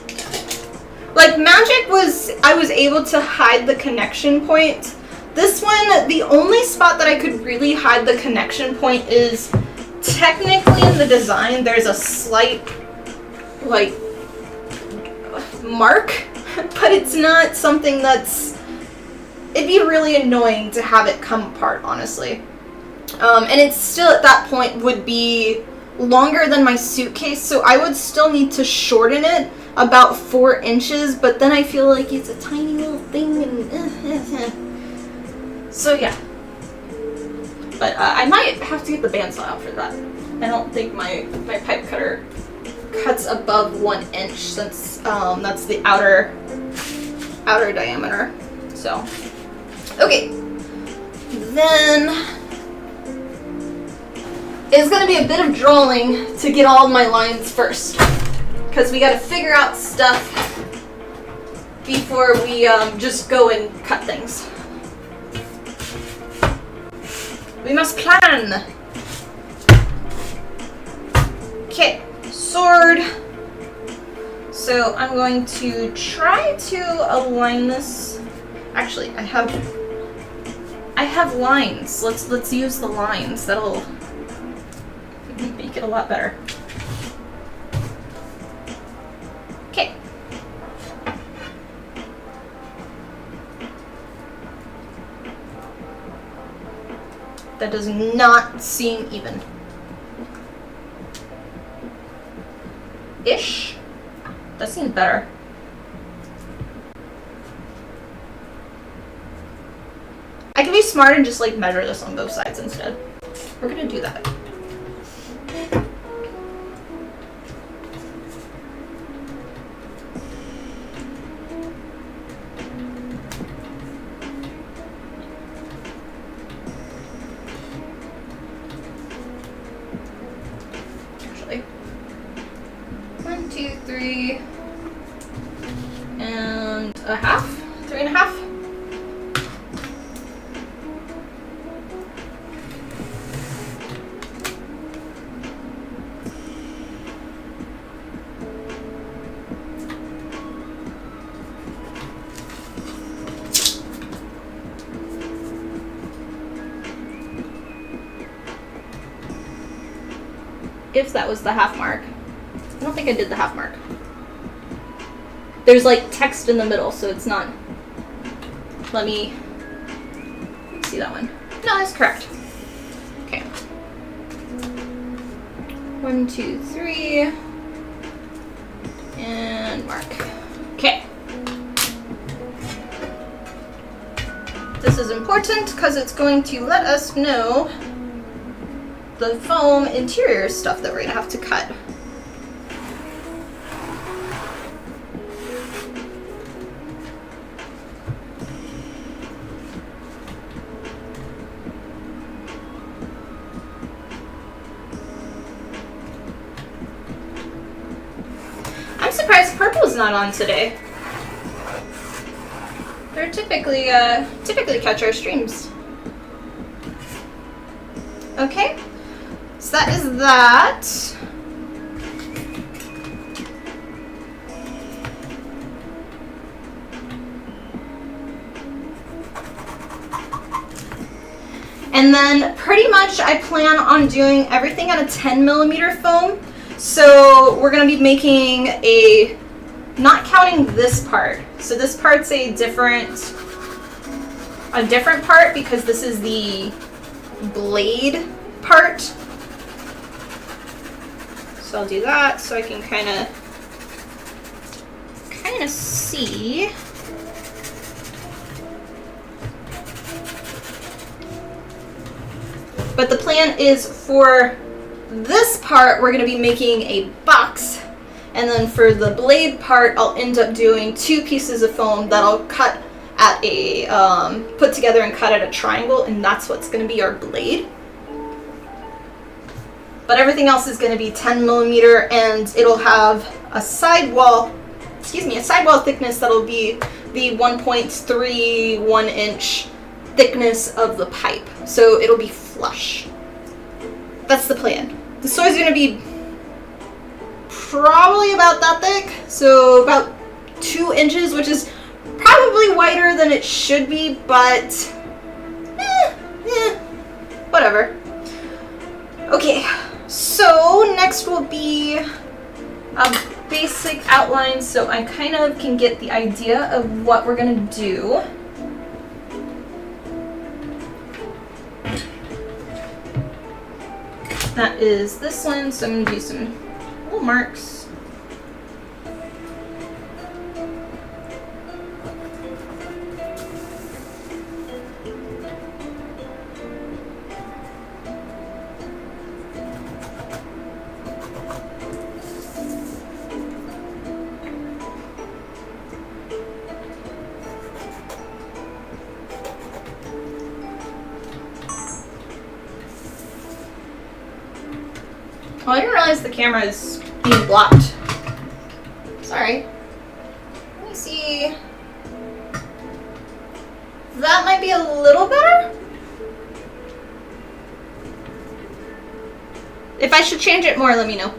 Like Magic I was able to hide the connection point. This one, the only spot that I could really hide the connection point is technically in the design. There's a slight, like, mark, but it's not something that's, it'd be really annoying to have it come apart, honestly. And it's still at that point would be longer than my suitcase, so I would still need to shorten it about 4 inches, but then I feel like it's a tiny little thing, and so yeah. But I might have to get the bandsaw out for that. I don't think my pipe cutter cuts above 1 inch since that's the outer diameter. So, okay. Then it's gonna be a bit of drawing to get all of my lines first, because we gotta figure out stuff before we just go and cut things. We must plan. Okay, sword. So I'm going to try to align this. Actually, I have lines. Let's use the lines. That'll make it a lot better. Okay. That does not seem even. Ish. That seems better. I can be smart and just like measure this on both sides instead. We're gonna do that. Actually, 1, 2, 3 and a half, 3.5. If that was the half mark. I don't think I did the half mark. There's like text in the middle, so it's not. Let me see that one. No, that's correct. Okay. 1, 2, 3. And mark. Okay. This is important because it's going to let us know the foam interior stuff that we're gonna have to cut. I'm surprised purple's not on today. They're typically catch our streams. Okay. So that is that. And then pretty much I plan on doing everything on a 10mm foam. So we're gonna be making a, not counting this part. So this part's a different part because this is the blade part. So I'll do that so I can kind of see. But the plan is for this part, we're going to be making a box. And then for the blade part, I'll end up doing 2 pieces of foam that I'll cut at a, put together and cut at a triangle. And that's what's going to be our blade. But everything else is going to be 10mm, and it'll have a sidewall thickness that'll be the 1.31 inch thickness of the pipe. So it'll be flush. That's the plan. The sword's going to be probably about that thick, so about 2 inches, which is probably wider than it should be, but whatever. Okay. So next will be a basic outline so I kind of can get the idea of what we're going to do. That is this one, so I'm going to do some little marks. Oh, I didn't realize the camera is being blocked. Sorry. Let me see. That might be a little better. If I should change it more, let me know.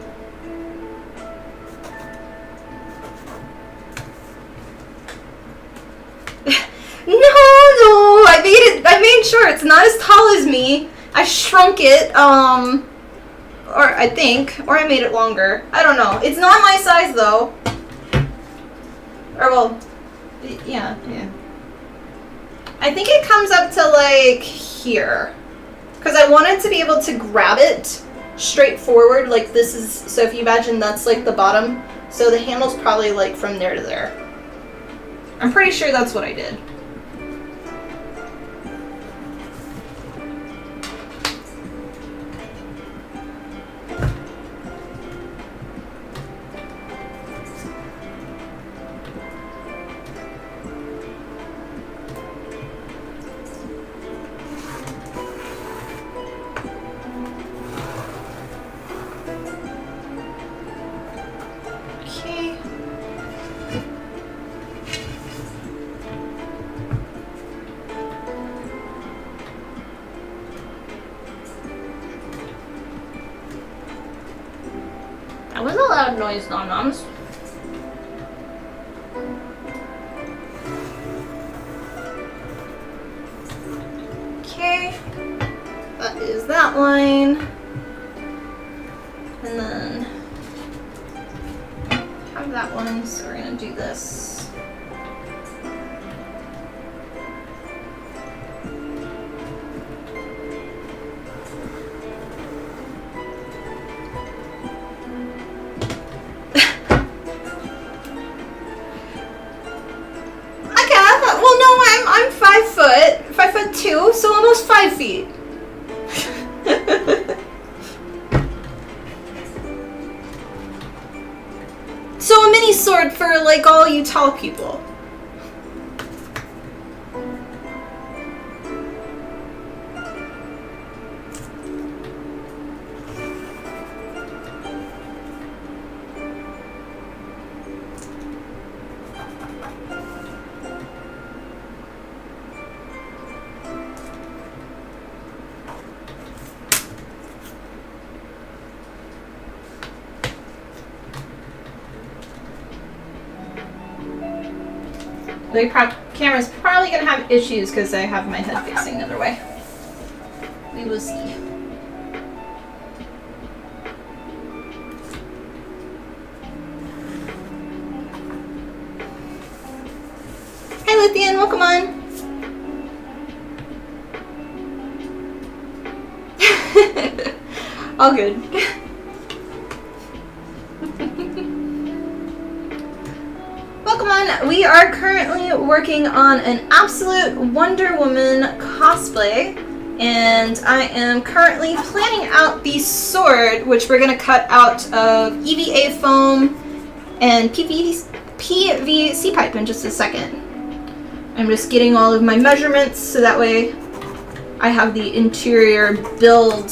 No, I made sure it's not as tall as me. I shrunk it, or I think, or I made it longer. I don't know. It's not my size though. Or well, yeah. I think it comes up to like here. Because I wanted to be able to grab it straight forward, like this is, so if you imagine that's like the bottom, so the handle's probably like from there to there. I'm pretty sure that's what I did. That was a loud noise, non-noms. Okay, that is that line. And then have that one, so we're gonna do this. I'm 5'2", so almost 5 feet. So a mini sword for like all you tall people. The camera's probably gonna have issues because I have my head facing the other way. We will see. Hi Lithian, welcome on. All good. Welcome on. We are currently working on an Absolute Wonder Woman cosplay, and I am currently planning out the sword, which we're going to cut out of EVA foam and PVC pipe in just a second. I'm just getting all of my measurements so that way I have the interior build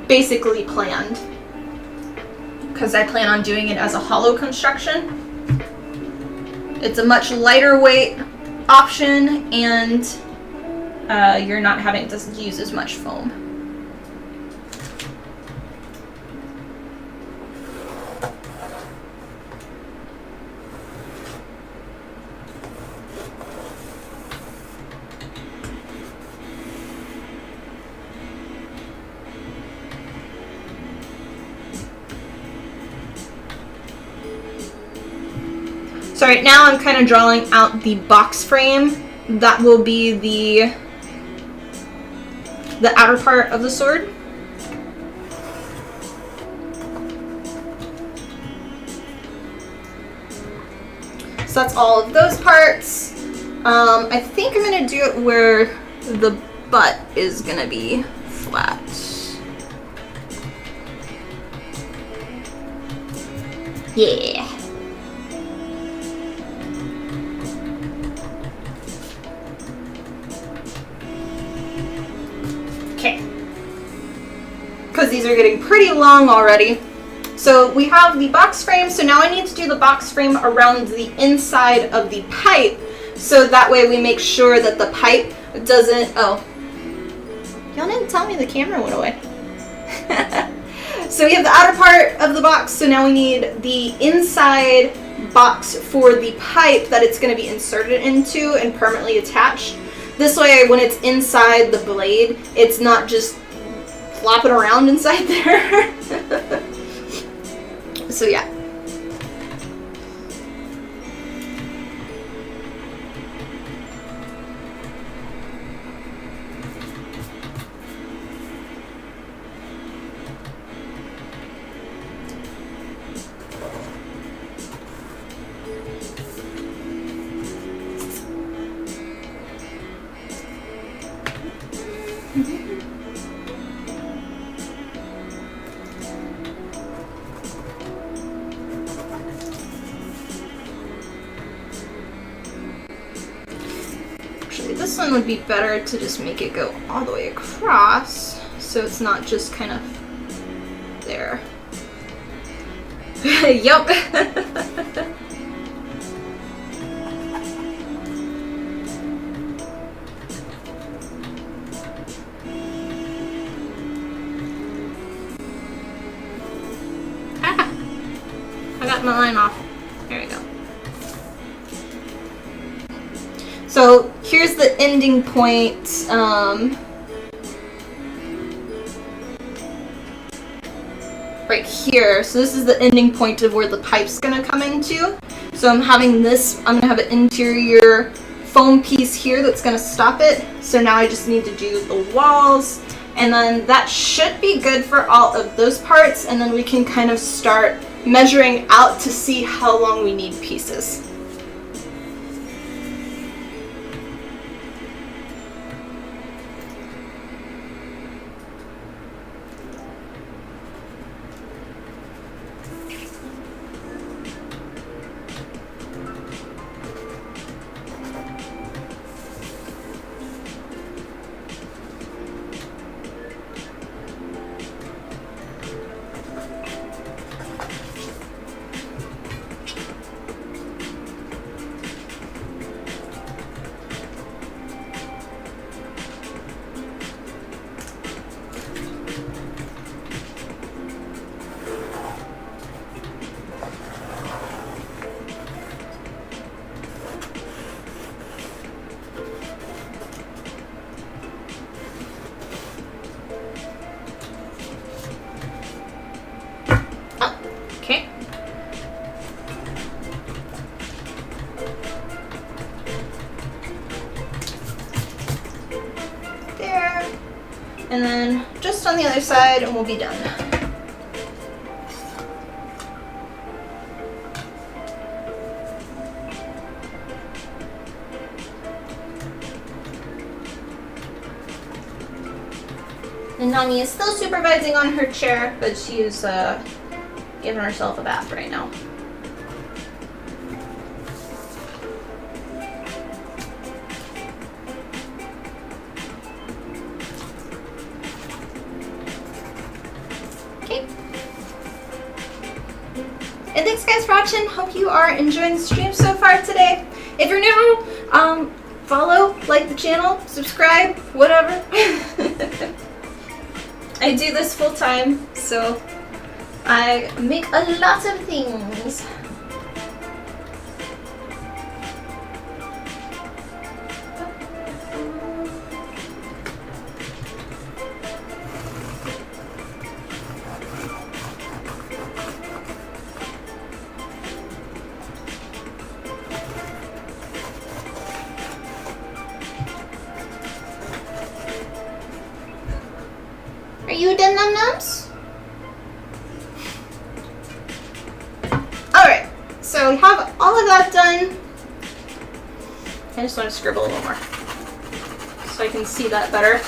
basically planned. Because I plan on doing it as a hollow construction. It's a much lighter weight option, and you're not having to use as much foam. So right now I'm kind of drawing out the box frame. That will be the outer part of the sword. So that's all of those parts. I think I'm going to do it where the butt is going to be flat. Yeah. Okay. these are getting pretty long already. So we have the box frame, so now I need to do the box frame around the inside of the pipe, so that way we make sure that the pipe doesn't, oh, y'all didn't tell me the camera went away. So we have the outer part of the box, so now we need the inside box for the pipe that it's going to be inserted into and permanently attached. This way, when it's inside the blade, it's not just flopping around inside there. So yeah. This one would be better to just make it go all the way across, so it's not just kind of there. Yup. Ah! I got my line off. There we go. So here's the ending point. Right here. So this is the ending point of where the pipe's gonna come into. So I'm having this, I'm gonna have an interior foam piece here that's gonna stop it. So now I just need to do the walls, and then that should be good for all of those parts, and then we can kind of start measuring out to see how long we need pieces. And then just on the other side, and we'll be done. And Nani is still supervising on her chair, but she's giving herself a bath right now. And thanks guys for watching. Hope you are enjoying the stream so far today. If you're new, follow, like the channel, subscribe, whatever. I do this full time, so I make a lot of things. Are you done, Num Nums? Alright, so we have all of that done. I just want to scribble a little more so I can see that better.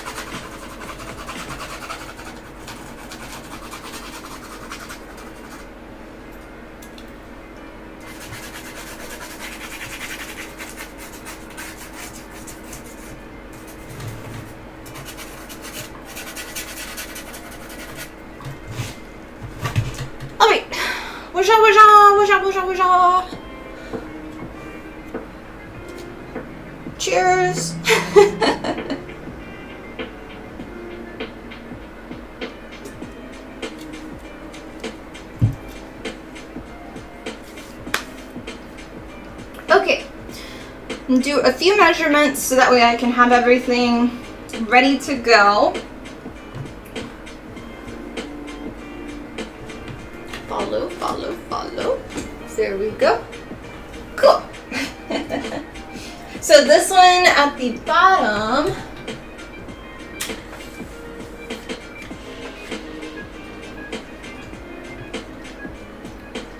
Wujja, wujja, wujja, wujja, wujja. Cheers. Okay. Do a few measurements so that way I can have everything ready to go. Follow, follow, follow. There we go. Cool. So this one at the bottom,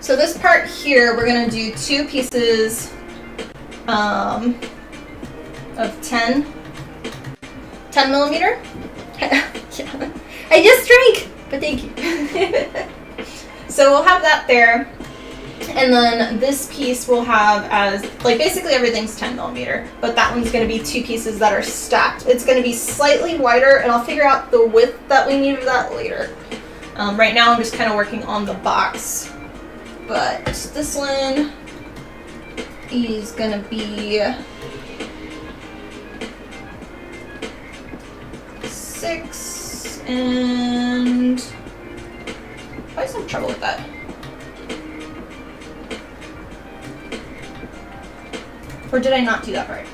so this part here, we're gonna do 2 pieces of 10 millimeter. Yeah. I just drank, but thank you. So we'll have that there. And then this piece we'll have as, like, basically everything's 10 millimeter, but that one's going to be 2 pieces that are stacked. It's going to be slightly wider, and I'll figure out the width that we need for that later. Right now I'm just kind of working on the box. But this one is going to be 6 and... I always have trouble with that. Or did I not do that right?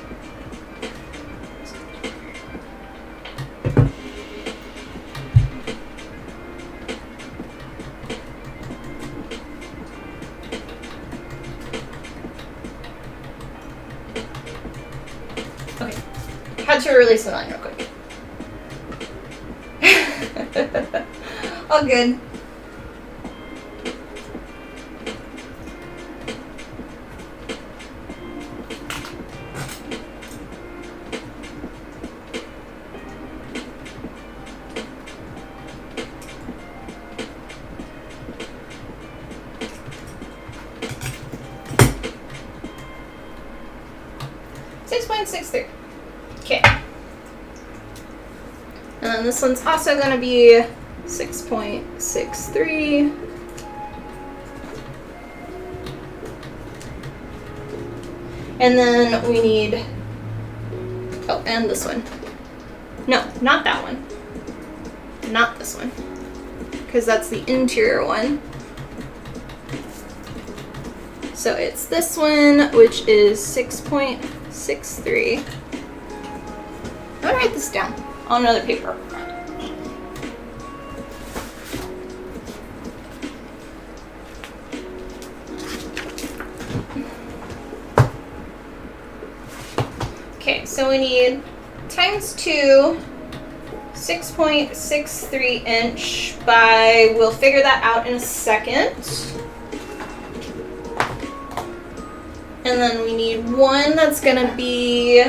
Okay. Had to release the line real quick. All good. Okay. And then this one's also going to be 6.63. And then we need, oh, and this one. No, not that one. Not this one. Because that's the interior one. So it's this one, which is 6.63. I'm gonna write this down on another paper. Okay, so we need times 2, 6.63 inch by, we'll figure that out in a second. And then we need one that's gonna be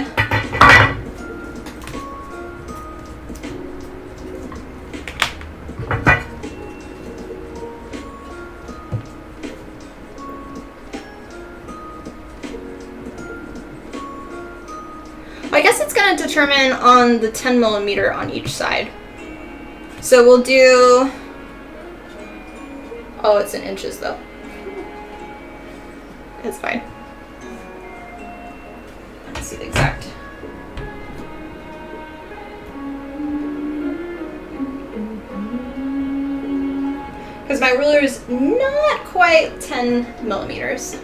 I guess it's going to determine on the 10 millimeter on each side. So we'll do, oh, it's in inches though. It's fine. Let's see the exact. Because my ruler is not quite 10 millimeters.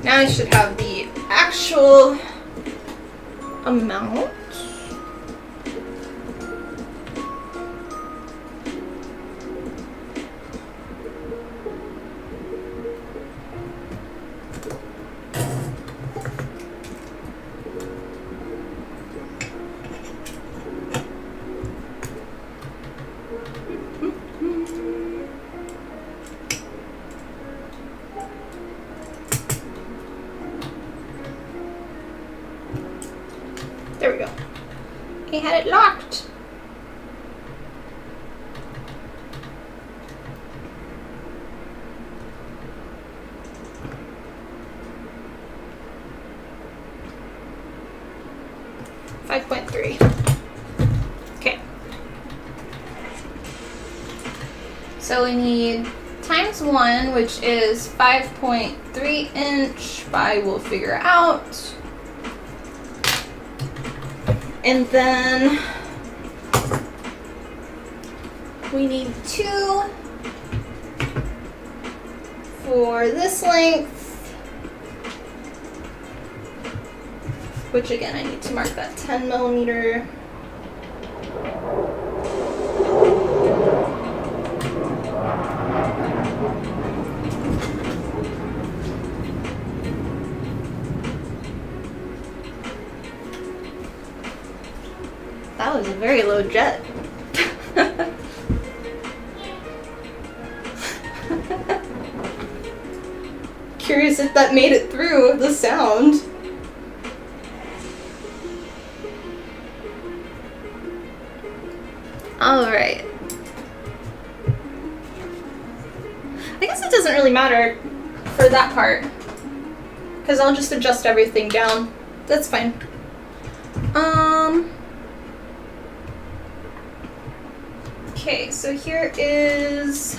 Now I should have the actual amount. There we go. He had it locked. 5.3. Okay. So we need times 1, which is 5.3 inch by, we'll figure out. And then we need 2 for this length, which again I need to mark that 10 millimeter. That was a very low jet. Curious if that made it through the sound. Alright. I guess it doesn't really matter for that part, because I'll just adjust everything down. That's fine. Okay, so here is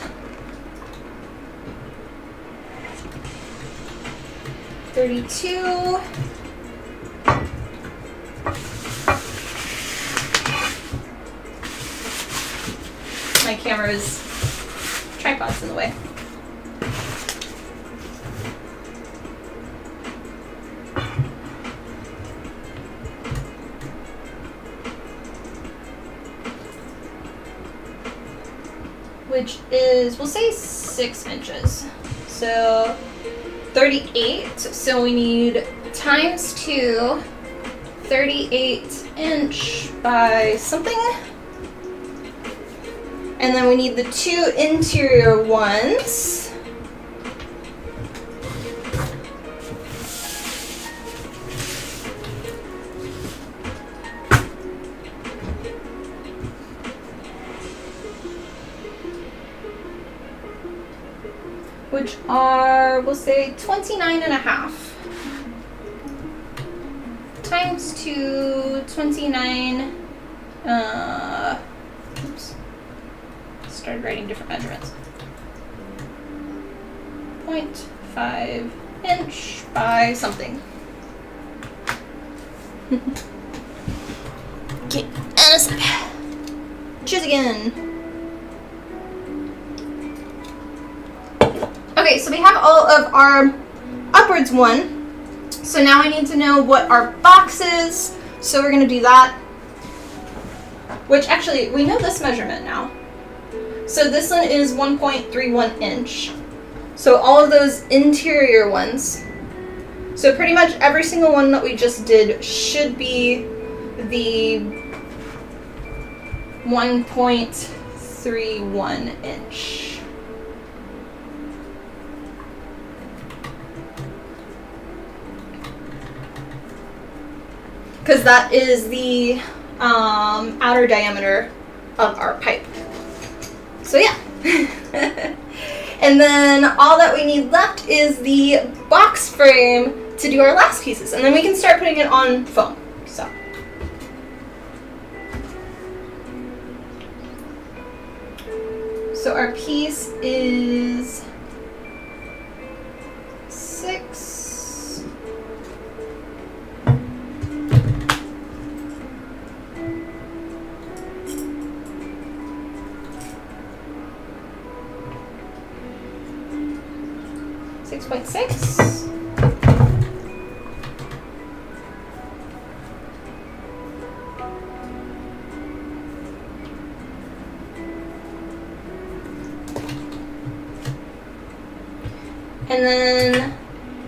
32. My camera's tripod's in the way. Which is, we'll say 6 inches. So 38, so we need times 2, 38 inch by something. And then we need the 2 interior ones. Which are, we'll say 29 and a half. Times 2, 29, oops. Started writing different measurements. 0.5 inch by something. Okay, and a sec. Choose again. Okay, so we have all of our upwards one. So now we need to know what our box is. So we're going to do that. Which actually, we know this measurement now. So this one is 1.31 inch. So all of those interior ones. So pretty much every single one that we just did should be the 1.31 inch. Because that is the outer diameter of our pipe. So yeah. And then all that we need left is the box frame to do our last pieces. And then we can start putting it on foam. So our piece is 6. 6.6. And then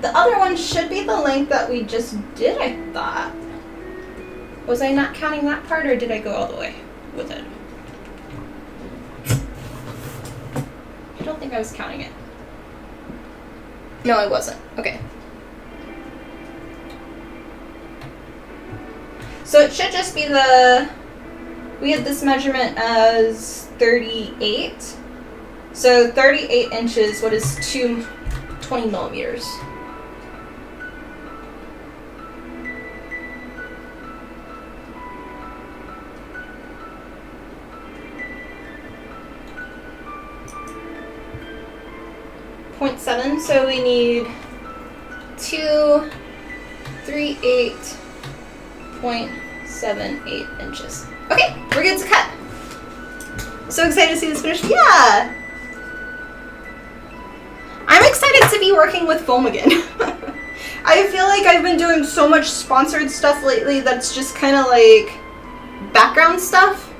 the other one should be the length that we just did, I thought. Was I not counting that part, or did I go all the way with it? I don't think I was counting it. No, I wasn't. Okay. So it should just be we had this measurement as 38. So 38 inches, what is 20 millimeters? 3.7, so we need 238.78 inches. Okay, we're good to cut. So excited to see this finished. Yeah! I'm excited to be working with foam again. I feel like I've been doing so much sponsored stuff lately that's just kind of like background stuff.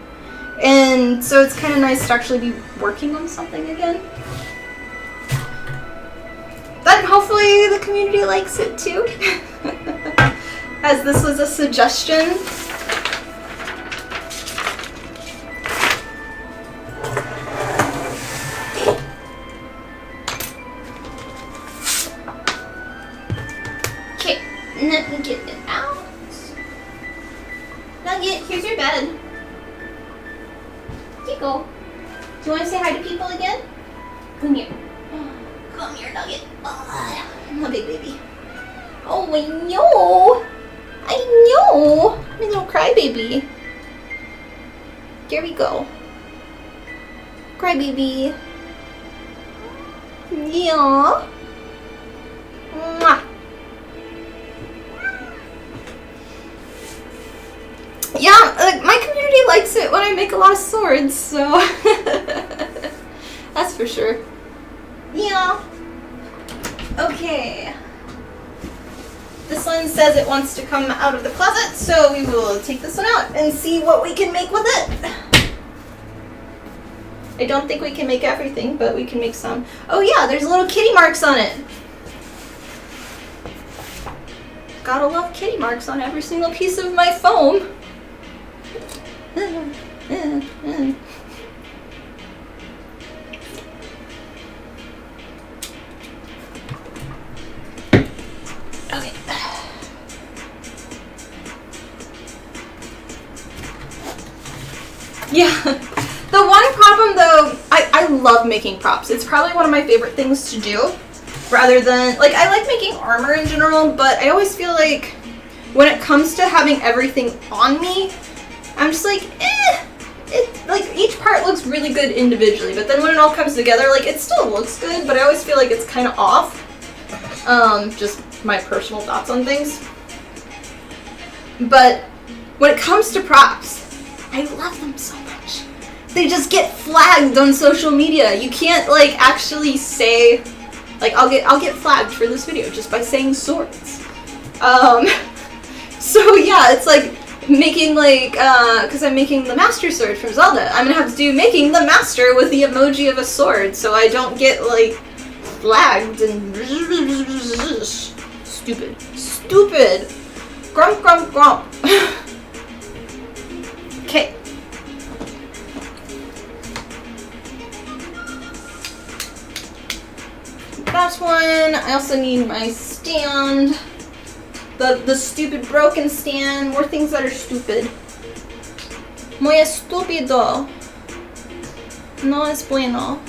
And so it's kind of nice to actually be working on something again. Then hopefully the community likes it too. As this was a suggestion. Okay, let me get it out. Nugget, here's your bed. Here you go. Do you want to say hi to people again? Come here. Come here, Nugget. Oh, my big baby. Oh, I know. I know. My little crybaby. Here we go. Crybaby. Yeah. Mwah. Yeah, my community likes it when I make a lot of swords, so that's for sure. Yeah. Okay. This one says it wants to come out of the closet, so we will take this one out and see what we can make with it. I don't think we can make everything, but we can make some. Oh yeah, there's little kitty marks on it. Gotta love kitty marks on every single piece of my foam. Okay. Yeah. The one problem though, I love making props. It's probably one of my favorite things to do. Rather than, like, I like making armor in general, but I always feel like when it comes to having everything on me, I'm just like, like, each part looks really good individually, but then when it all comes together, like, it still looks good, but I always feel like it's kind of off. Just my personal thoughts on things. But when it comes to props, I love them so much. They just get flagged on social media. You can't, like, actually say, like, I'll get flagged for this video just by saying swords. So yeah, it's like making, like, because I'm making the master sword from Zelda, I'm gonna have to do making the master with the emoji of a sword so I don't get, like, flagged and stupid. Grump, grump, grump. Okay. That's one. I also need my stand. The stupid broken stand. More things that are stupid. Muy estúpido. No es bueno.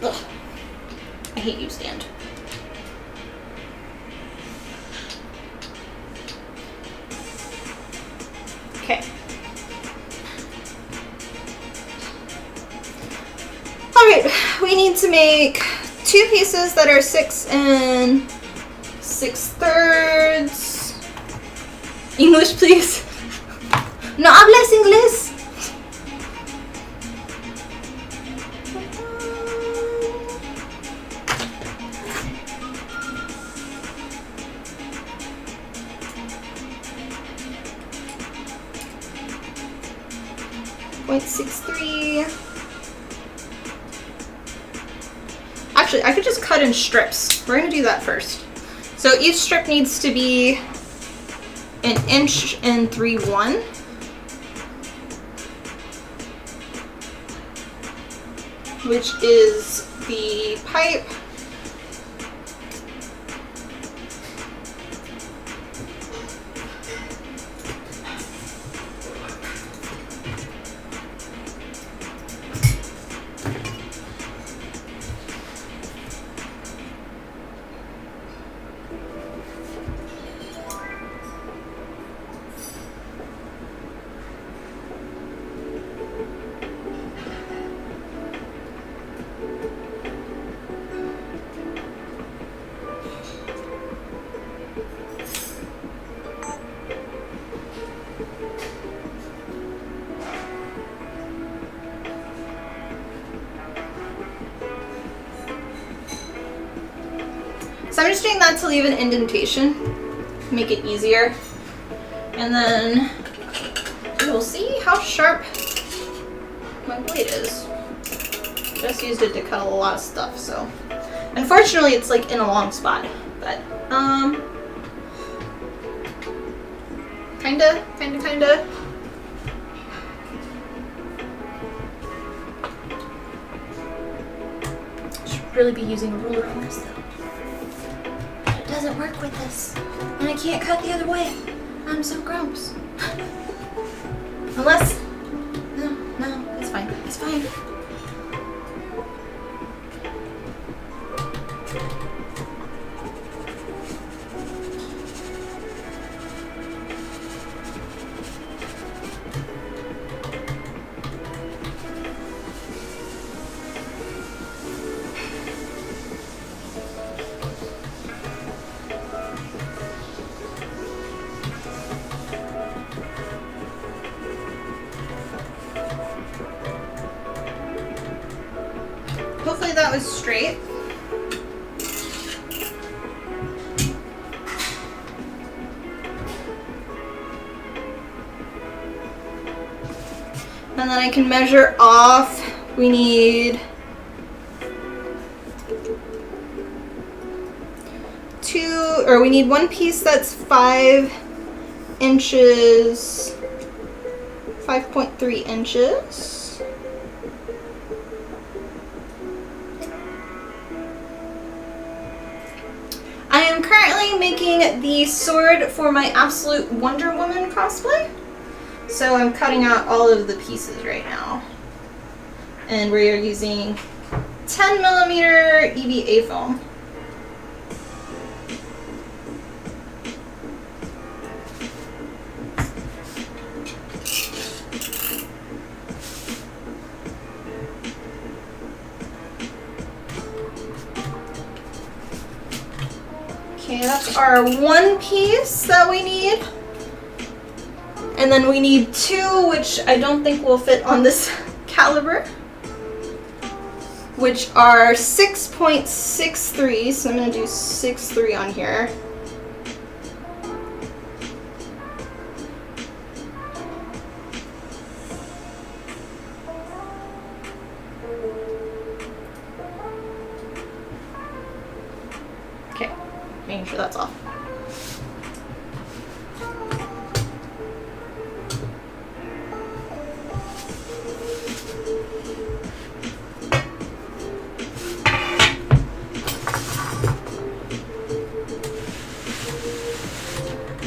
Ugh. I hate you, stand. Okay. Alright, we need to make 2 pieces that are 6 6/3. English, please. No hablas inglés. .63. Actually, I could just cut in strips. We're gonna do that first. So each strip needs to be 1 inch and 3/1. Which is the pipe. So I'm just doing that to leave an indentation, make it easier. And then we'll see how sharp my blade is. Just used it to cut a lot of stuff, so. Unfortunately, it's like in a long spot, but kinda. Should really be using a ruler on this though. But it doesn't work with this, and I can't cut the other way. I'm so gross. Unless, no, it's fine. It's fine. Hopefully that was straight. And then I can measure off. We need 1 piece that's 5 inches, 5.3 inches. I am currently making the sword for my Absolute Wonder Woman cosplay. So I'm cutting out all of the pieces right now. And we are using 10mm EVA foam. Okay, that's our 1 piece that we need. And then we need 2, which I don't think will fit on this caliber, which are 6.63, so I'm going to do 6.3 on here. Okay, making sure that's off.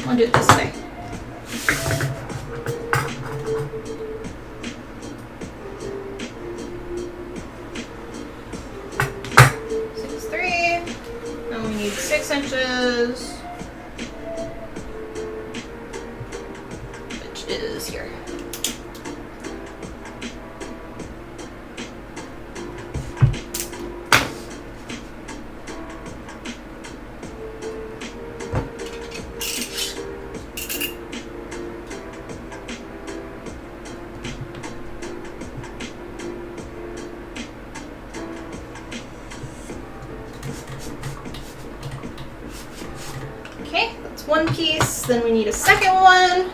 I'll do it this way. And we need 6 inches, which is here. Okay, that's 1 piece. Then we need a second one.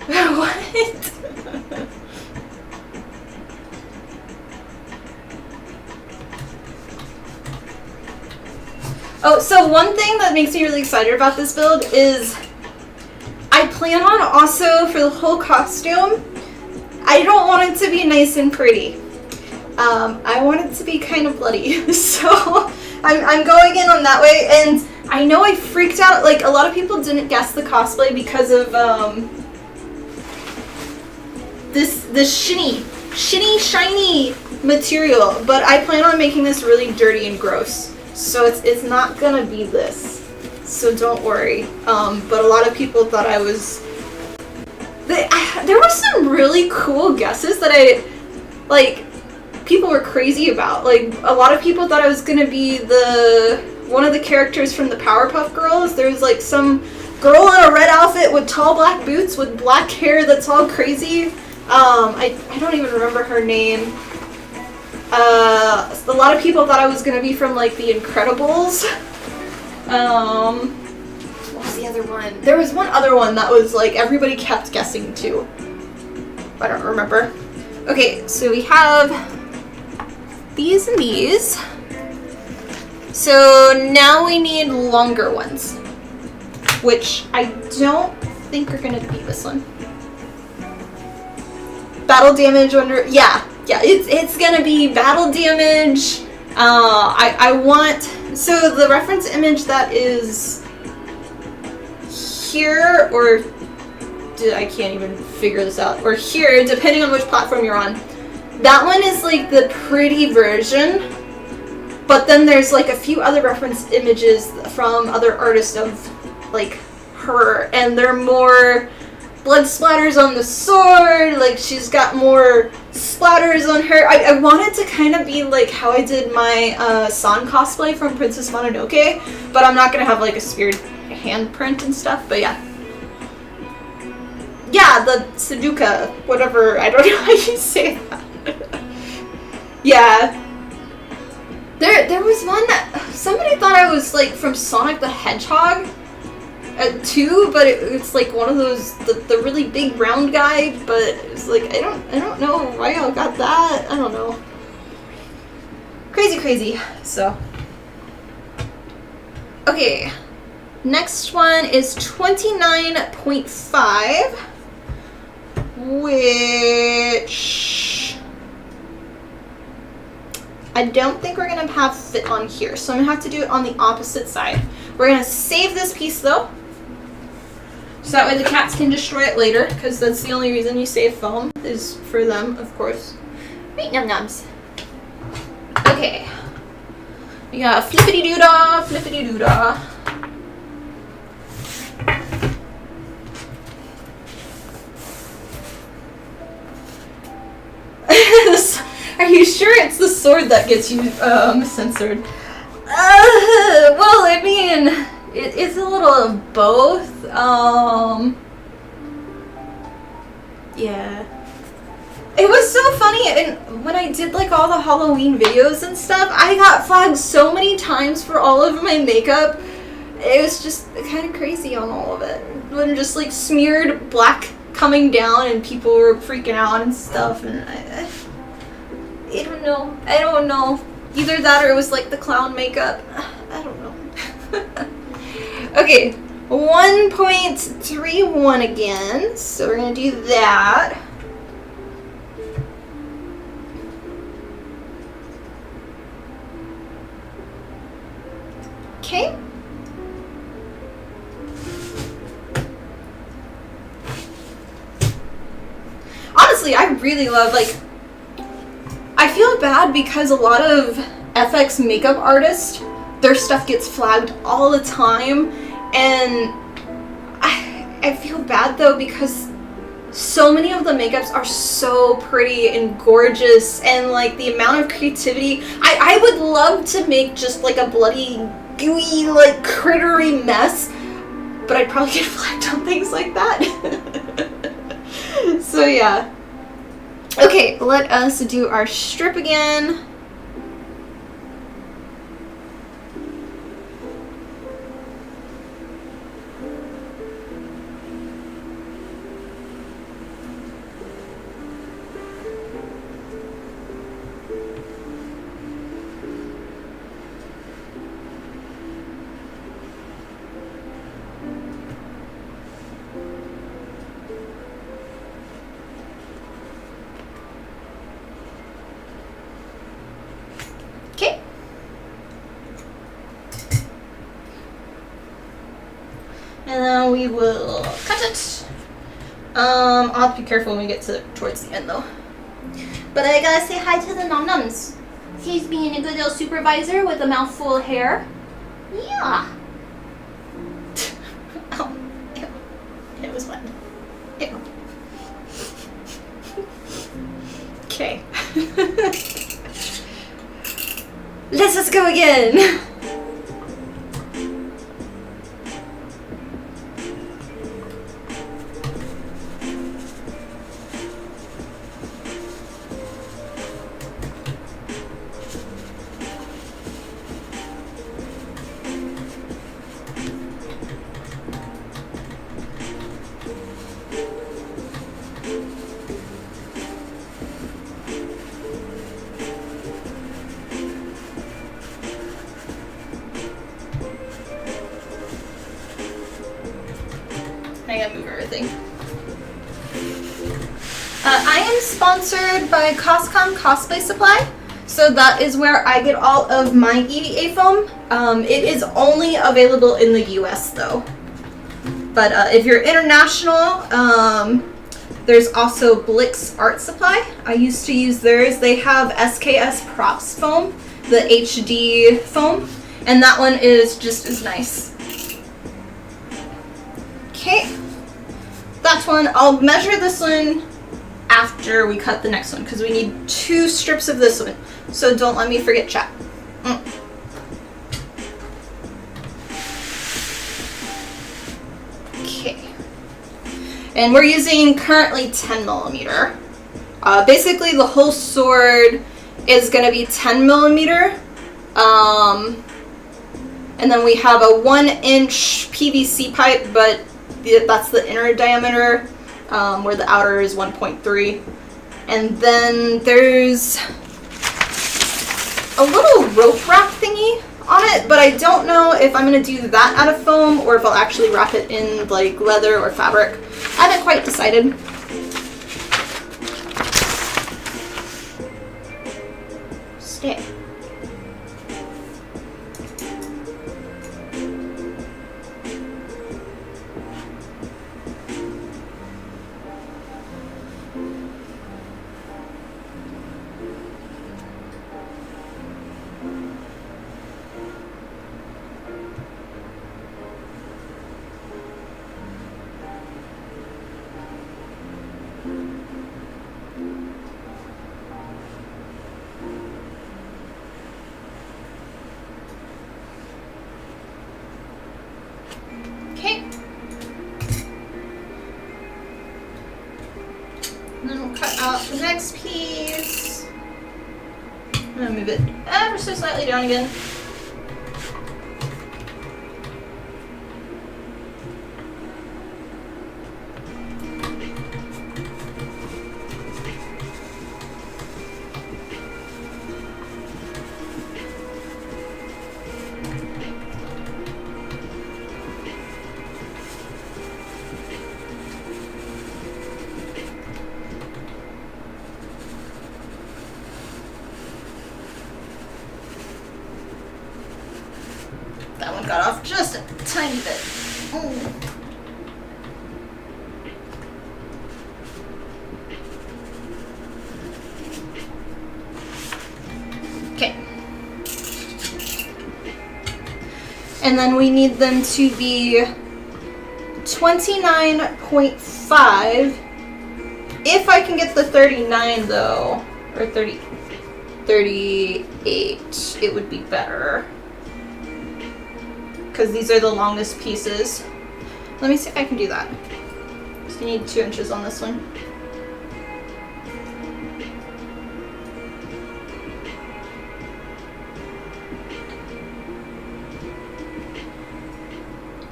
What? Oh, so one thing that makes me really excited about this build is I plan on also for the whole costume, I don't want it to be nice and pretty. I want it to be kind of bloody. So I'm going in on that way, and I know I freaked out. Like, a lot of people didn't guess the cosplay because of this shiny material, but I plan on making this really dirty and gross. So it's not gonna be this, so don't worry. But a lot of people thought I was. There were some really cool guesses that I like people were crazy about. Like, a lot of people thought I was gonna be one of the characters from the Powerpuff Girls. There was like some girl in a red outfit with tall black boots with black hair that's all crazy. I don't even remember her name. A lot of people thought I was gonna be from like The Incredibles. What was the other one? There was one other one that was like everybody kept guessing too. I don't remember. Okay, so we have these and these. So now we need longer ones, which I don't think are gonna be this one. Battle damage under, yeah, it's gonna be battle damage. I want, so the reference image that is here, or I can't even figure this out, or here, depending on which platform you're on. That one is like the pretty version, but then there's like a few other reference images from other artists of like her, and they're more blood splatters on the sword, like she's got more splatters on her. I wanted to kind of be like how I did my San cosplay from Princess Mononoke, but I'm not gonna have like a speared handprint and stuff, but yeah. Yeah, the Sudoku, whatever, I don't know how you say that. Yeah. There was one that, somebody thought I was like from Sonic the Hedgehog too, but it's like one of those, the really big round guy, but it's like, I don't know why y'all got that, I don't know. Crazy, so. Okay, next one is 29.5, which I don't think we're gonna have fit on here, so I'm gonna have to do it on the opposite side. We're gonna save this piece though, so that way the cats can destroy it later, because that's the only reason you save foam, is for them, of course. Wait, num-nums. Okay. We got flippity-doo-dah, flippity-doo-dah. Are you sure it's the sword that gets you censored? Well, I mean, it's a little of both. Yeah. It was so funny, and when I did like all the Halloween videos and stuff, I got flagged so many times for all of my makeup. It was just kind of crazy on all of it. When just like smeared black coming down and people were freaking out and stuff, and I don't know. Either that or it was like the clown makeup. I don't know. Okay, 1.31 again. So we're gonna do that. Okay. Honestly, I really love, like, I feel bad because a lot of FX makeup artists, their stuff gets flagged all the time, and I feel bad though because so many of the makeups are so pretty and gorgeous, and like the amount of creativity. I would love to make just like a bloody gooey like crittery mess, but I'd probably get flagged on things like that. So yeah. Okay, let us do our strip again. Okay. And then we will cut it. I'll have to be careful when we get towards the end though. But I gotta say hi to the nom-noms. He's being a good little supervisor with a mouthful of hair. Yeah. Oh, ew. It was fun. Ew. Okay. Let's just go again. I gotta move everything. I am sponsored by Cosplay Supply, so that is where I get all of my EVA foam. It is only available in the US though. But if you're international, there's also Blix Art Supply. I used to use theirs. They have SKS Props foam, the HD foam, and that one is just as nice. Okay, that's one. I'll measure this one after we cut the next one because we need 2 strips of this one. So don't let me forget, chat. Okay, and we're using currently 10 millimeter. Basically, the whole sword is going to be 10 millimeter. And then we have a 1-inch PVC pipe, but that's the inner diameter, where the outer is 1.3. And then there's a little rope wrap thingy on it, but I don't know if I'm going to do that out of foam or if I'll actually wrap it in like leather or fabric. I haven't quite decided. Stay. Okay. And then we'll cut out the next piece. I'm gonna move it ever so slightly down again. That one got off just a tiny bit. Ooh. Okay. And then we need them to be 29.5. If I can get the 39 though, or 38, it would be better. Because these are the longest pieces. Let me see if I can do that. So you need 2 inches on this one.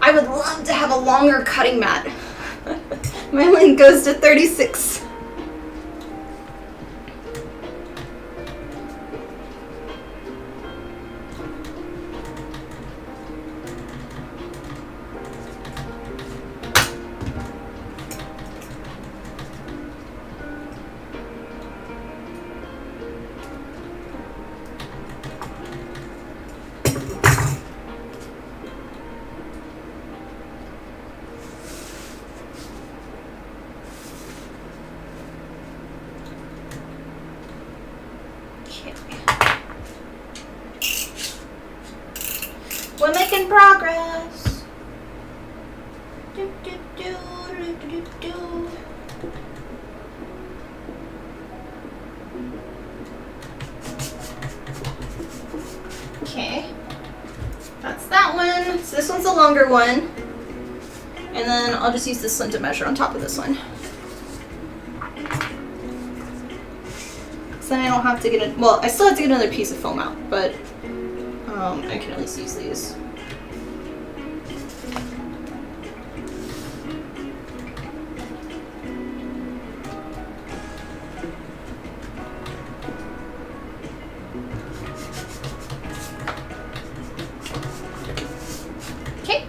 I would love to have a longer cutting mat. My length goes to 36. longer one. And then I'll just use this one to measure on top of this one. So then I don't have to get it. Well, I still have to get another piece of foam out, but I can at least use these. Okay.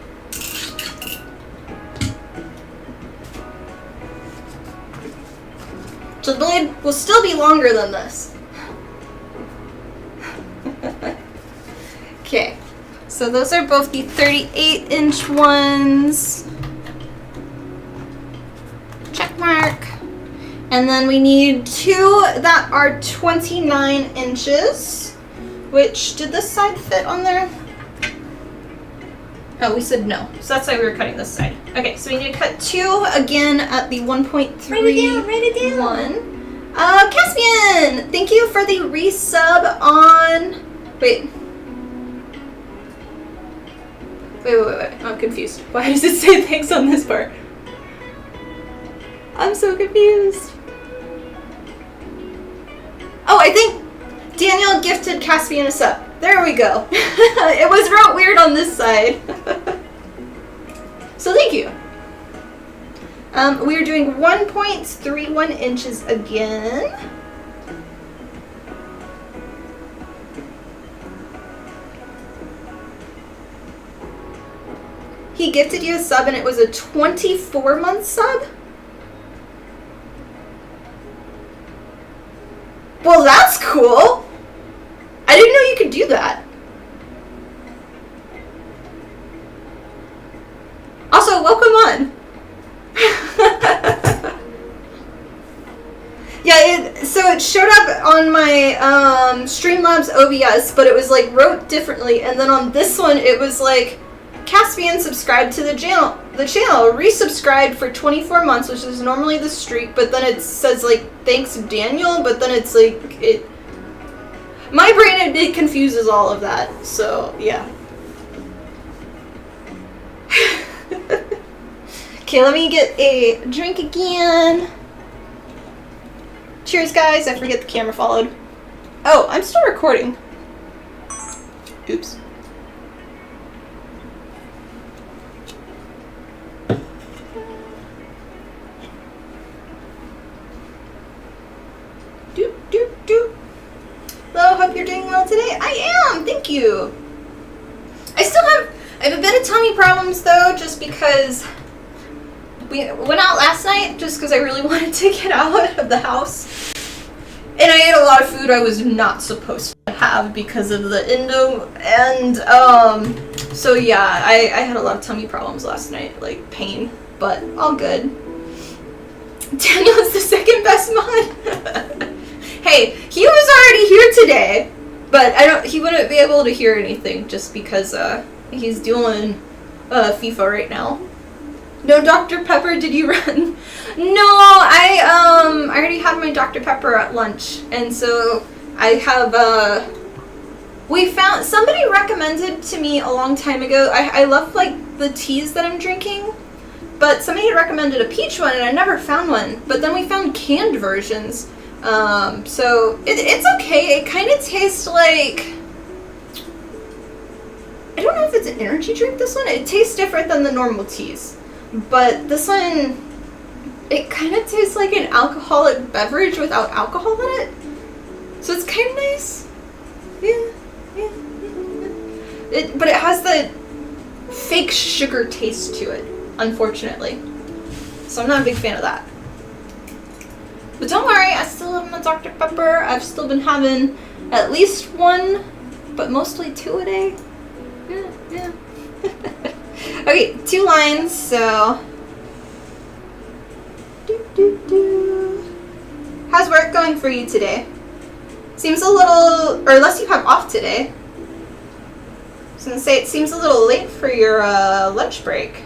So the blade will still be longer than this. Okay, so those are both the 38-inch ones. Check mark. And then we need 2 that are 29 inches. Which, did this side fit on there? Oh, we said no. So that's why we were cutting this side. Okay, so we need to cut 2 again at the 1.3. Write it down. Caspian! Thank you for the resub on... Wait, I'm confused. Why does it say thanks on this part? I'm so confused. Oh, I think Daniel gifted Caspian a sub. There we go. It was wrote weird on this side. So thank you. We are doing 1.31 inches again. He gifted you a sub and it was a 24-month sub? Well, that's cool. I didn't know you could do that. Also, welcome on. Yeah, so it showed up on my Streamlabs OBS, but it was like wrote differently, and then on this one it was like Caspian subscribed to the channel, resubscribed for 24 months, which is normally the streak, but then it says like thanks Daniel, but then it's like my brain, it confuses all of that, so yeah. Okay, let me get a drink again. Cheers, guys. I forget the camera followed. Oh, I'm still recording. Oops. Doop, doop, doop. Hello, hope you're doing well today. I am, thank you. I have a bit of tummy problems though, just because we went out last night just because I really wanted to get out of the house. And I ate a lot of food I was not supposed to have because of the endo, and so yeah, I had a lot of tummy problems last night, like pain, but all good. Daniel is the second best mod. Hey, he was already here today, but he wouldn't be able to hear anything just because he's doing FIFA right now. No Dr. Pepper, did you run? No, I already had my Dr. Pepper at lunch, and so I have, somebody recommended to me a long time ago, I love, like, the teas that I'm drinking, but somebody had recommended a peach one, and I never found one, but then we found canned versions, so it's okay. It kind of tastes like, I don't know if it's an energy drink, this one. It tastes different than the normal teas. But this one, it kind of tastes like an alcoholic beverage without alcohol in it. So it's kind of nice. Yeah. But it has the fake sugar taste to it, unfortunately. So I'm not a big fan of that. But don't worry, I still have my Dr. Pepper. I've still been having at least one, but mostly 2 a day. Yeah. Okay, 2 lines, so... How's work going for you today? Seems a little... or unless you have off today. I was gonna say, it seems a little late for your lunch break.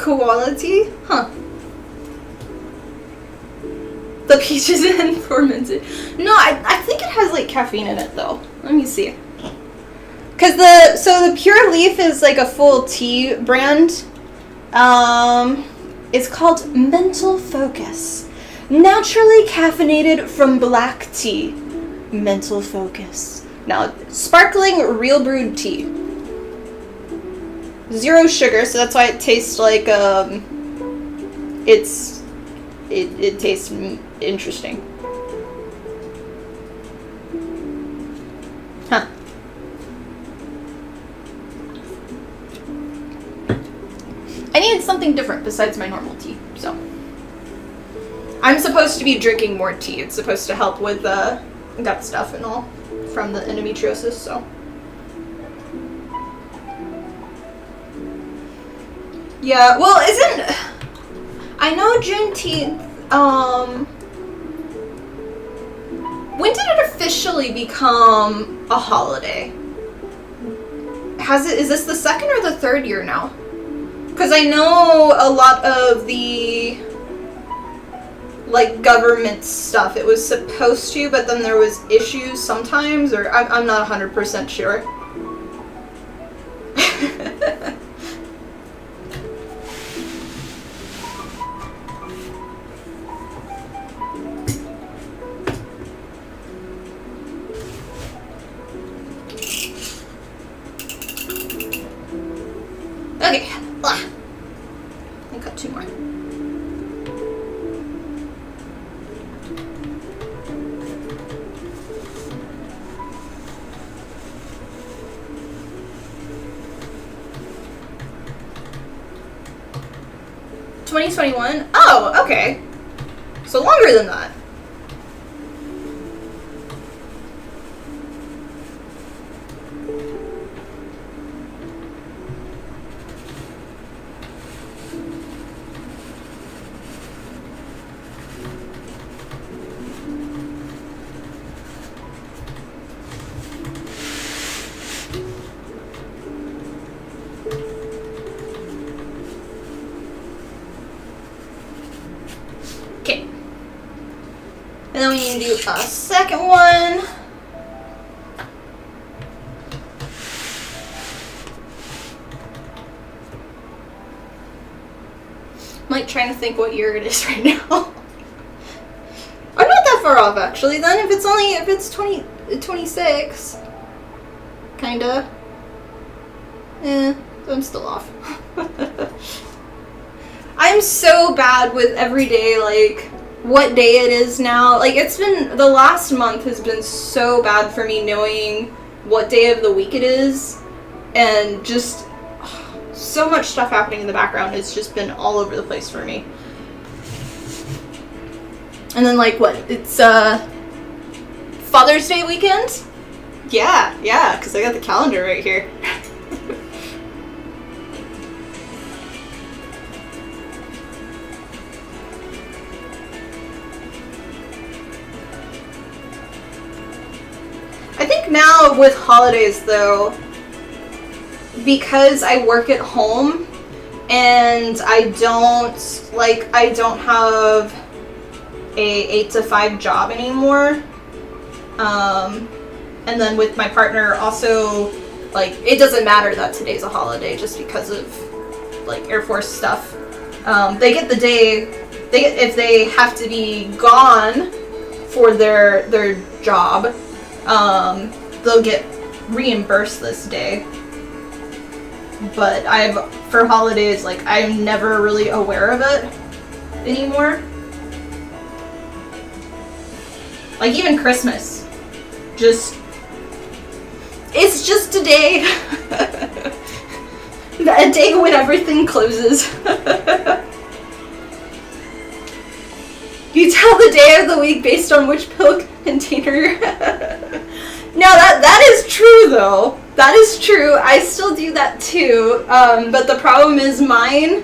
Quality? Huh. The peaches and fermented. No, I think it has like caffeine in it though. Let me see. Cause the Pure Leaf is like a full tea brand. It's called Mental Focus. Naturally caffeinated from black tea. Mental Focus. Now, sparkling real brewed tea. 0 sugar, so that's why it tastes like it tastes interesting. Huh. I needed something different besides my normal tea, so. I'm supposed to be drinking more tea. It's supposed to help with gut stuff and all from the endometriosis, so. Yeah, well, I know Juneteenth, when did it officially become a holiday? Is this the 2nd or the 3rd year now? Because I know a lot of the, like, government stuff, it was supposed to, but then there was issues sometimes, or I'm not 100% sure. Okay, I got 2 more. $2021? Oh, okay. So longer than that. Okay. And then we need to do a second one. I'm like trying to think what year it is right now. I'm not that far off actually then, if it's 26. Kinda. I'm still off. I'm so bad with every day, like, what day it is now. Like, the last month has been so bad for me knowing what day of the week it is. And just, so much stuff happening in the background. It's just been all over the place for me. And then, like, what? It's, Father's Day weekend? Yeah, because I got the calendar right here. I think now with holidays though, because I work at home and I don't have a 8 to 5 job anymore. And then with my partner also, like, it doesn't matter that today's a holiday just because of like Air Force stuff. They get the day, if they have to be gone for their job, they'll get reimbursed this day. But for holidays, like, I'm never really aware of it anymore. Like, even Christmas. It's just a day. A day when everything closes. You tell the day of the week based on which pill container. No, that is true though. That is true. I still do that too. But the problem is mine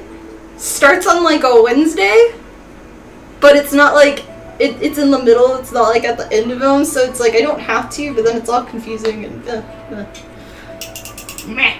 starts on like a Wednesday, but it's not like it's in the middle. It's not like at the end of them, so it's like I don't have to. But then it's all confusing and meh.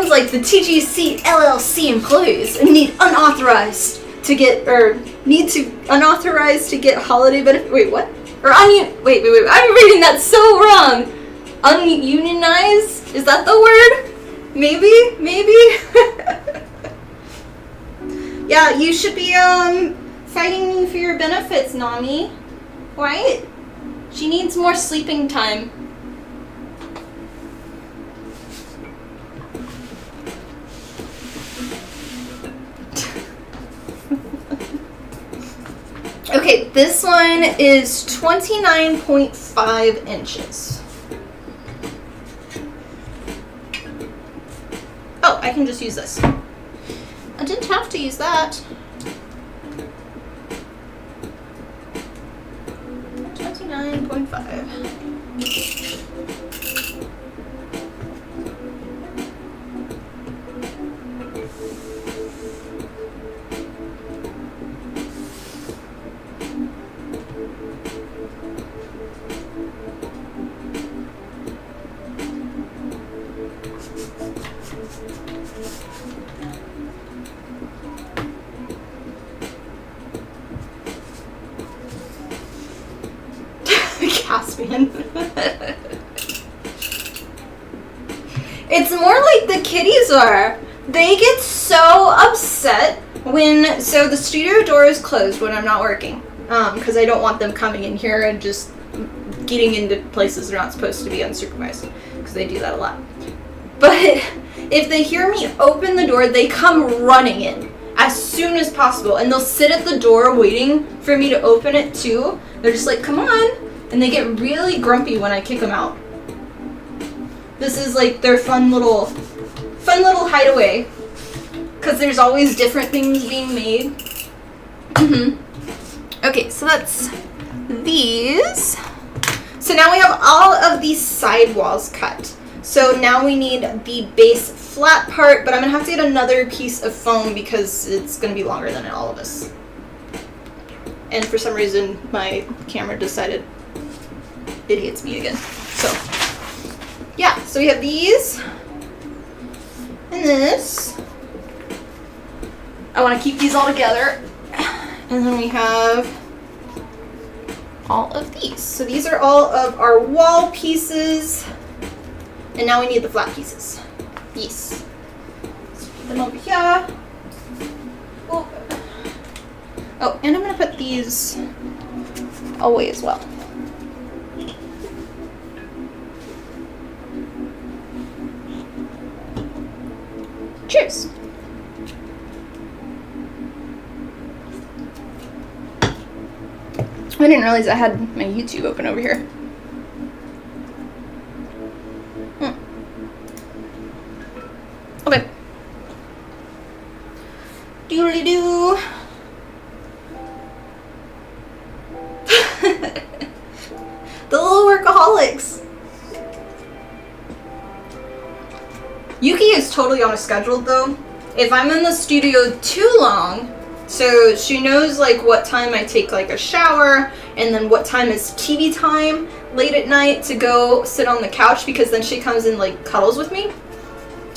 sounds like the TGC LLC employees need unauthorized to get holiday benefit. Wait, what? Or wait, I'm reading that so wrong. Ununionized? Is that the word? Maybe? Yeah, you should be fighting me for your benefits, Nami. Right? She needs more sleeping time. Okay, this one is 29.5 inches. Oh, I can just use this. I didn't have to use that. 29.5. Caspian. It's more like the kitties are. They get so upset when, so the studio door is closed when I'm not working, because I don't want them coming in here and just getting into places they're not supposed to be unsupervised, because they do that a lot. But if they hear me open the door, they come running in as soon as possible, and they'll sit at the door waiting for me to open it too. They're just like, come on. And they get really grumpy when I kick them out. This is like their fun little hideaway, because there's always different things being made. Okay, so that's these. So now we have all of these side walls cut. So now we need the base flat part, but I'm gonna have to get another piece of foam because it's gonna be longer than all of us. And for some reason, my camera decided it hits me again. So, yeah, so we have these and this. I want to keep these all together. And then we have all of these. So these are all of our wall pieces. And now we need the flat pieces. Yes. Let's put them over here. Oh, and I'm going to put these away as well. Cheers. I didn't realize I had my YouTube open over here. Okay. Doodly-doo. The little workaholics. Yuki is totally on a schedule though. If I'm in the studio too long, so she knows like what time I take like a shower and then what time is TV time late at night to go sit on the couch, because then she comes and like cuddles with me.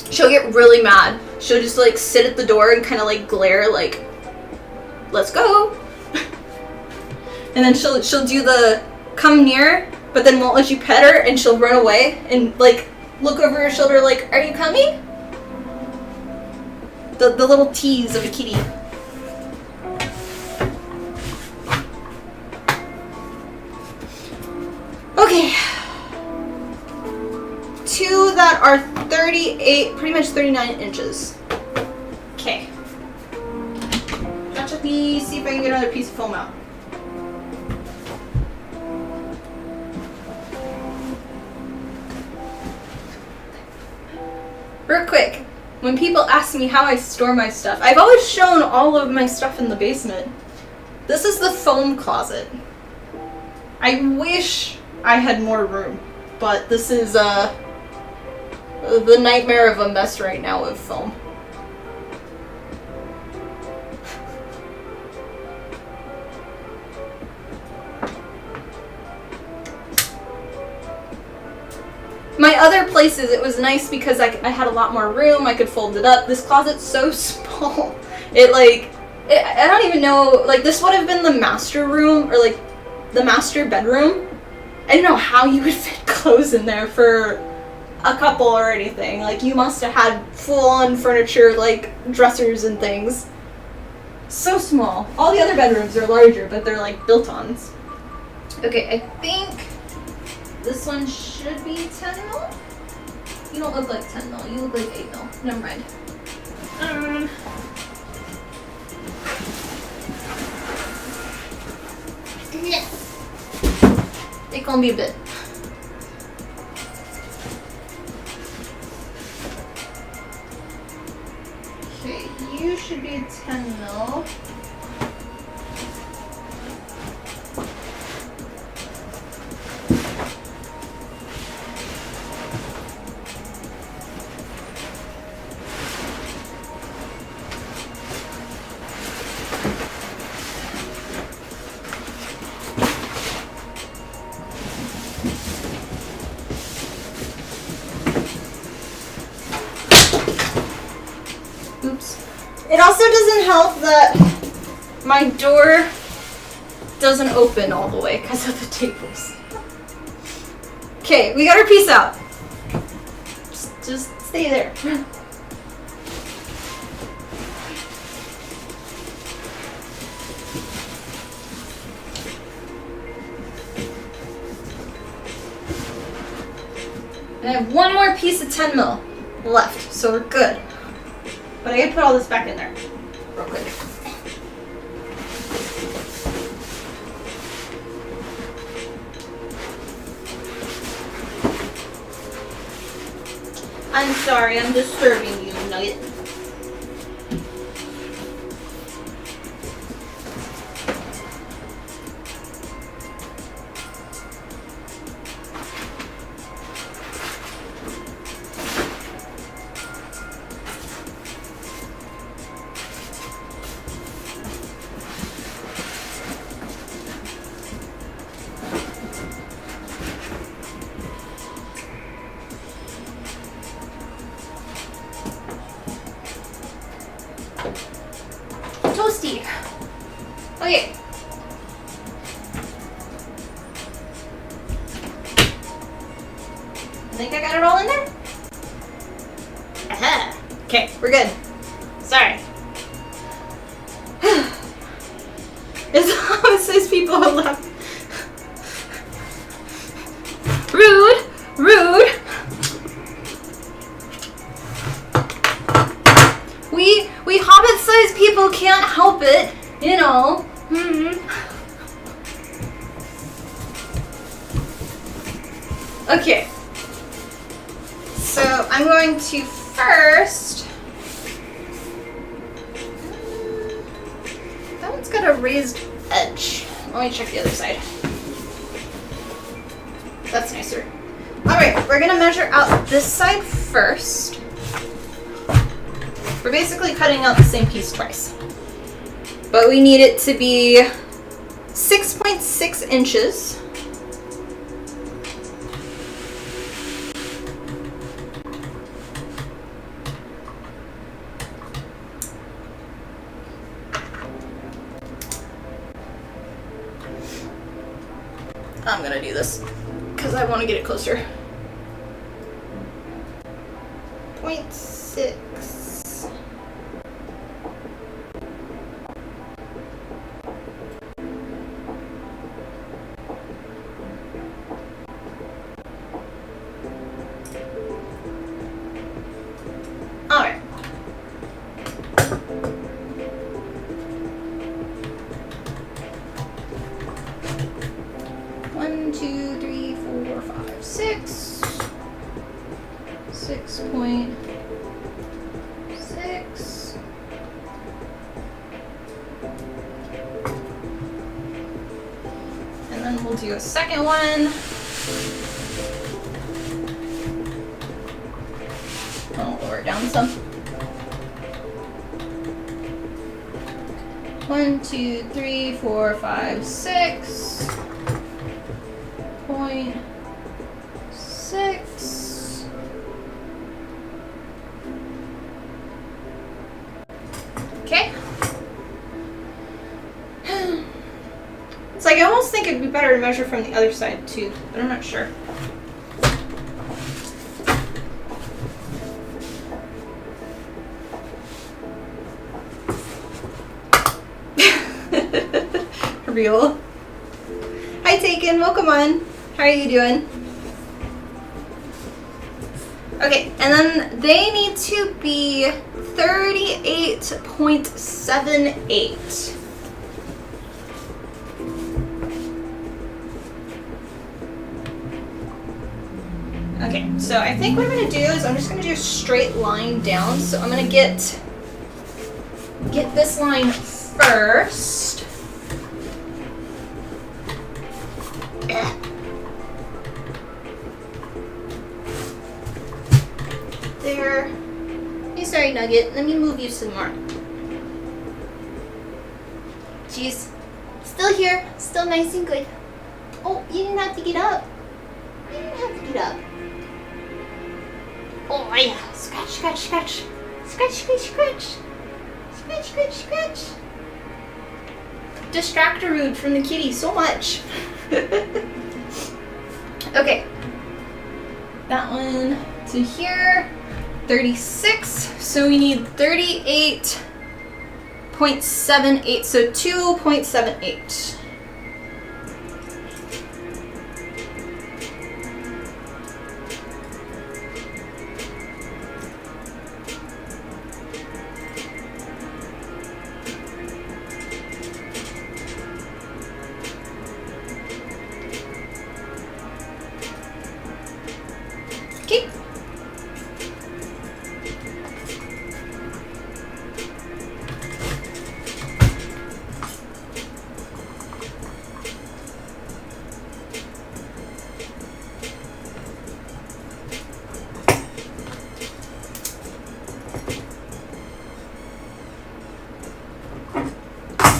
She'll get really mad. She'll just like sit at the door and kind of like glare like, let's go. And then she'll do the come near, but then won't let you pet her, and she'll run away and like look over her shoulder like, are you coming? The little tease of a kitty. Okay. Two that are 38, pretty much 39 inches. Okay. Let me see if I can get another piece of foam out. Real quick, when people ask me how I store my stuff, I've always shown all of my stuff in the basement. This is the foam closet. I wish I had more room, but this is the nightmare of a mess right now with foam. My other places, it was nice because I had a lot more room. I could fold it up. This closet's so small. I don't even know, like, this would have been the master room, or, like, the master bedroom. I don't know how you would fit clothes in there for a couple or anything. Like, you must have had full-on furniture, like, dressers and things. So small. All the other bedrooms are larger, but they're, like, built-ons. Okay, I think this one should be 10 mil? You don't look like 10 mil, you look like 8 mil. Never mind. It's gonna be a bit. Okay, you should be 10 mil. It also doesn't help that my door doesn't open all the way because of the tables. Okay, we got our piece out. Just stay there. And I have one more piece of 10 mil left, so we're good. But I gotta put all this back in there real quick. I'm sorry, I'm disturbing you, Nugget. Toasty. Okay. I think I got it all in there? Aha. Okay, we're good. Sorry. It's how says people are laughing. Rude. Rude. We hobbit-sized people can't help it, you know. Okay. So I'm going to first. That one's got a raised edge. Let me check the other side. That's nicer. Alright, we're gonna measure out this side first. We're basically cutting out the same piece twice. But we need it to be 6.6 inches. I'm gonna do this because I want to get it closer. 0.6. Alright. One, two, three, four, five, 6. 6.6. And then we'll do a second one. I'll lower it down some. 1, 2, 3, 4, 5, 6.6. better to measure from the other side too, but I'm not sure. Real. Hi Taken, welcome on. How are you doing? Okay, and then they need to be 38.78. Okay, so I think what I'm gonna do is I'm just gonna do a straight line down. So I'm gonna get this line first. There. Hey, sorry, Nugget. Let me move you some more. Jeez. Still here. Still nice and good. Oh, you didn't have to get up. You didn't have to get up. Oh, yeah. Scratch, scratch, scratch. Scratch, scratch, scratch. Scratch, scratch, scratch. Distractor from the kitty so much. Okay. That one to here. 36. So we need 38.78. So 2.78. Okay.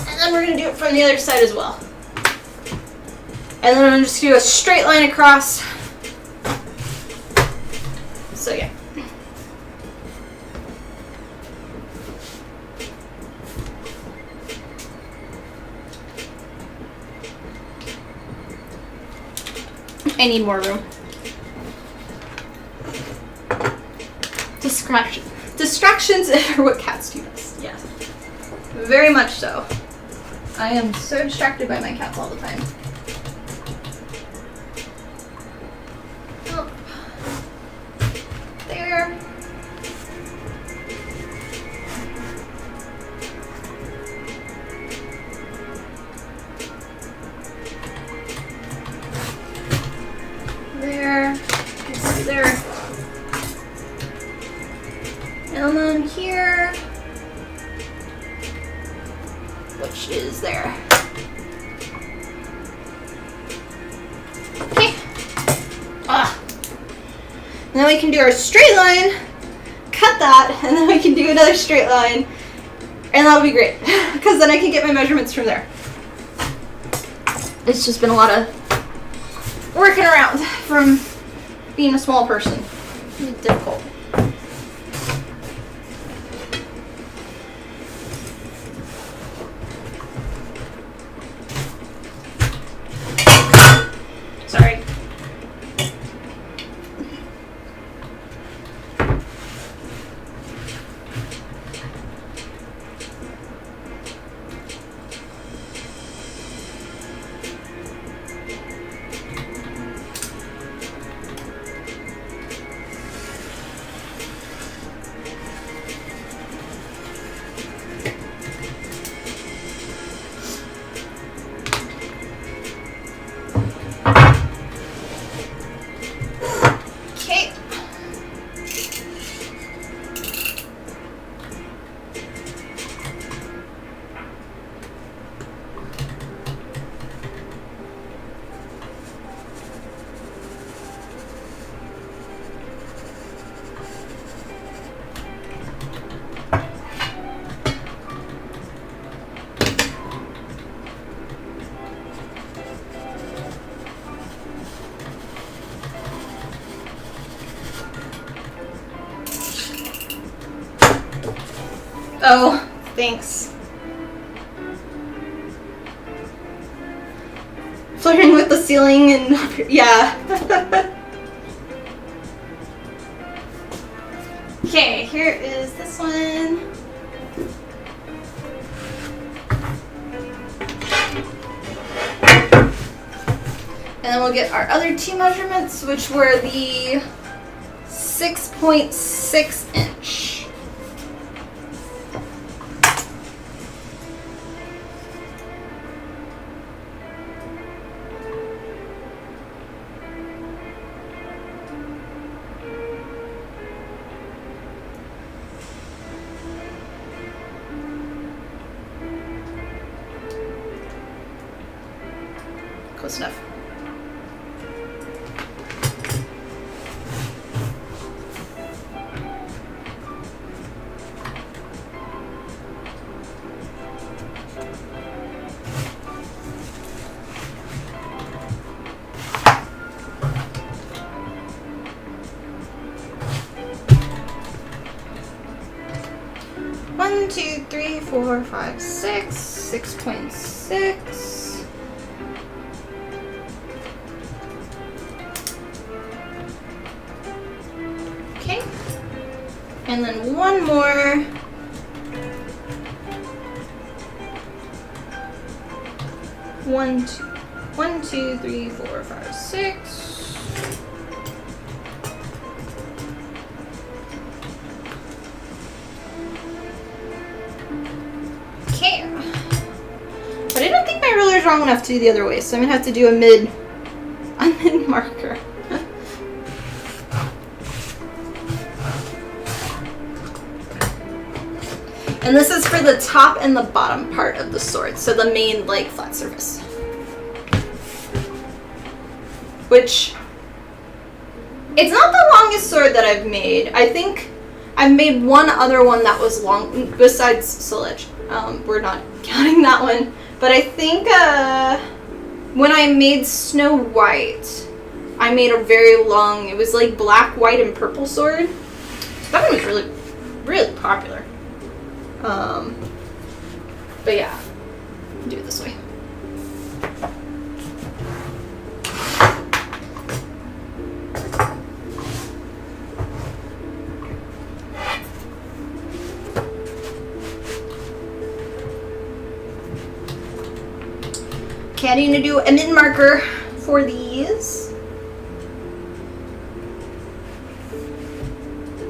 And then we're going to do it from the other side as well. And then I'm just going to do a straight line across. So yeah. I need more room. Distractions are what cats do best. Yes. Very much so. I am so distracted by my cats all the time. Oh. There. There. Let's see there. And then here, which is there. Okay. And then we can do our straight line, cut that, and then we can do another straight line, and that'll be great, because then I can get my measurements from there. It's just been a lot of working around from being a small person. It's difficult. Sorry. Okay. Oh, thanks. flirting with the ceiling and yeah. Okay, here is this one. And then we'll get our other two measurements, which were the 6.6 inch. Close enough. One, two, three, four, five, 6.6. Okay. And then one more. One, two, three, four, five, 6. Okay. But I don't think my ruler's long enough to do the other way, so I'm gonna have to do a mid marker. And this is for the top and the bottom part of the sword, so the main, like, flat surface. Which, it's not the longest sword that I've made. I think I've made one other one that was long, besides Solich. We're not counting that one. But I think when I made Snow White, I made a very long, it was like black, white, and purple sword. So that one was really, really popular. But yeah, do it this way. Okay, I need to do a mid marker for these,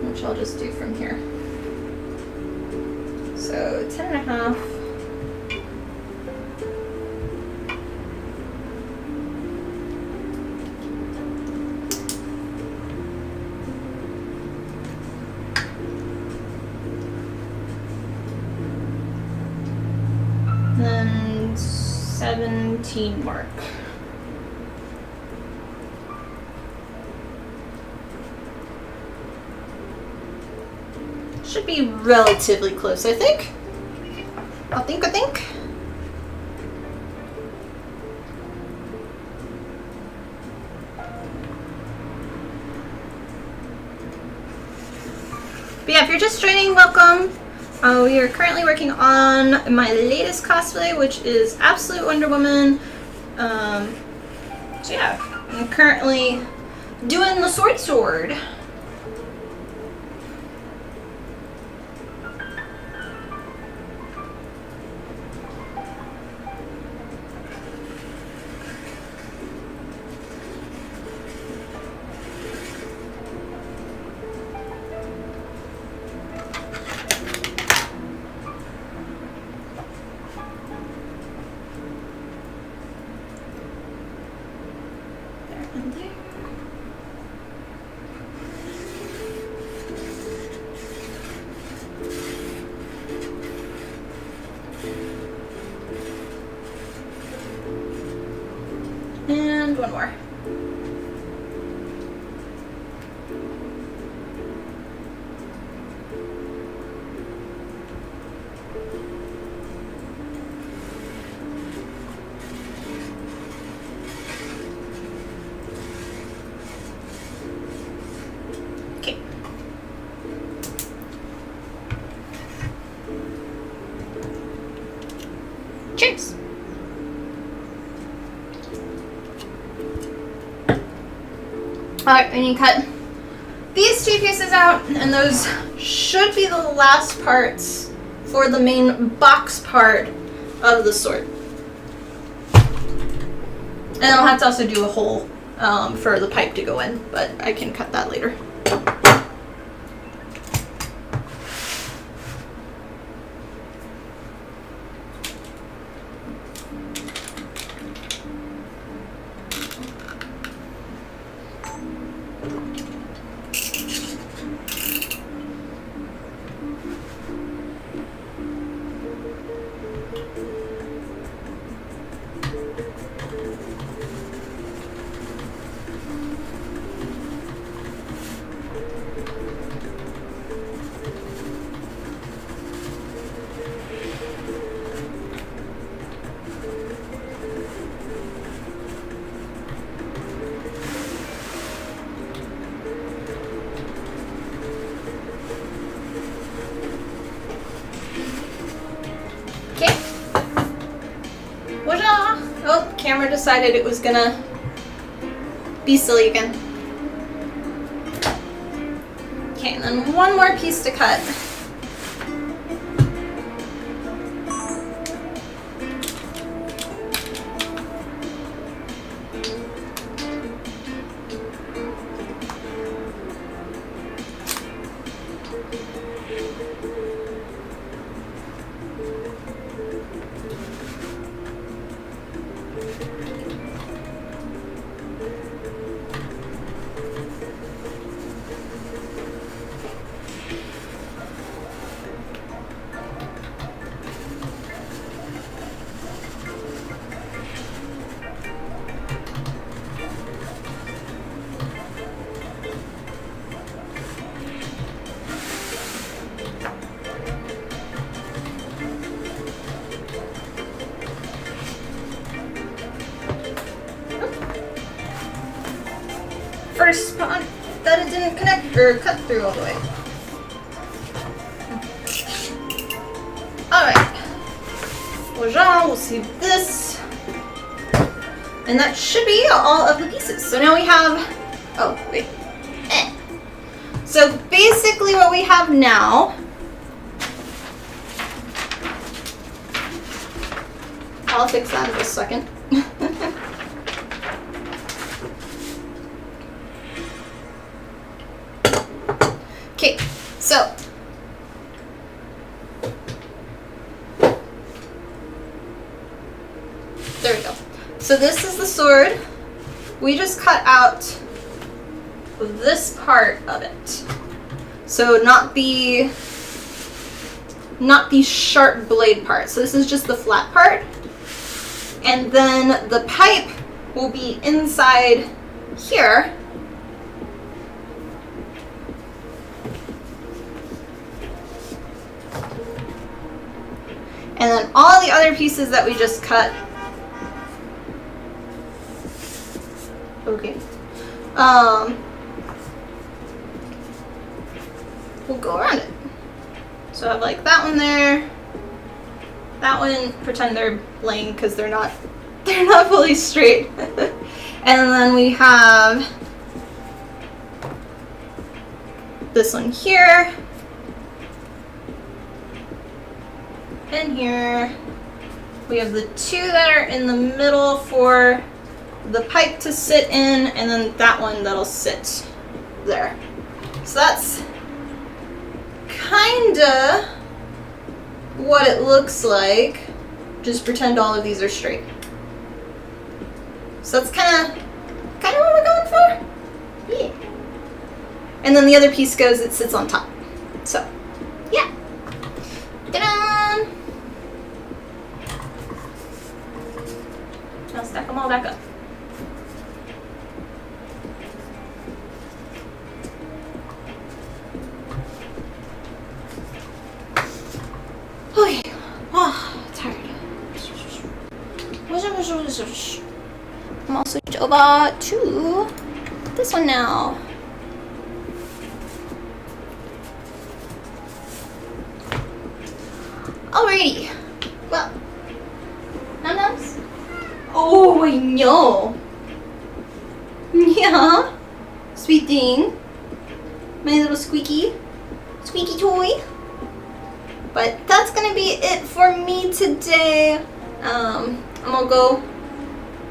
which I'll just do from here. So 10.5. Then 17 mark. Should be relatively close, I think. I think. But yeah, if you're just joining, welcome. We are currently working on my latest cosplay, which is Absolute Wonder Woman. So yeah, I'm currently doing the sword. Alright, we need to cut these two pieces out, and those should be the last parts for the main box part of the sword. And I'll have to also do a hole for the pipe to go in, but I can cut that later. Okay. Voila! Oh, camera decided it was gonna be silly again. Okay, and then one more piece to cut. First spot that it didn't connect or cut through all the way. Alright. Voila, we'll see this. And that should be all of the pieces. So now we have, oh, wait. So basically what we have now, I'll fix that in just a second. Okay, so there we go. So this is the sword. We just cut out this part of it. So not the sharp blade part. So this is just the flat part. And then the pipe will be inside here. And then all the other pieces that we just cut, okay, we'll go around it. So I have like that one there, that one, pretend they're laying because they're not fully straight. And then we have this one here. And here we have the two that are in the middle for the pipe to sit in, and then that one that'll sit there. So that's kinda what it looks like. Just pretend all of these are straight. So that's kinda what we're going for. Yeah. And then the other piece goes, it sits on top. So yeah. Ta-da! Now stack them all back up. Okay. Oh, tired. I'm gonna switch over to this one now. Alrighty. Well, num-nums? Oh, I know. Yeah. Sweet thing. My little squeaky toy. But that's gonna be it for me today. I'm gonna go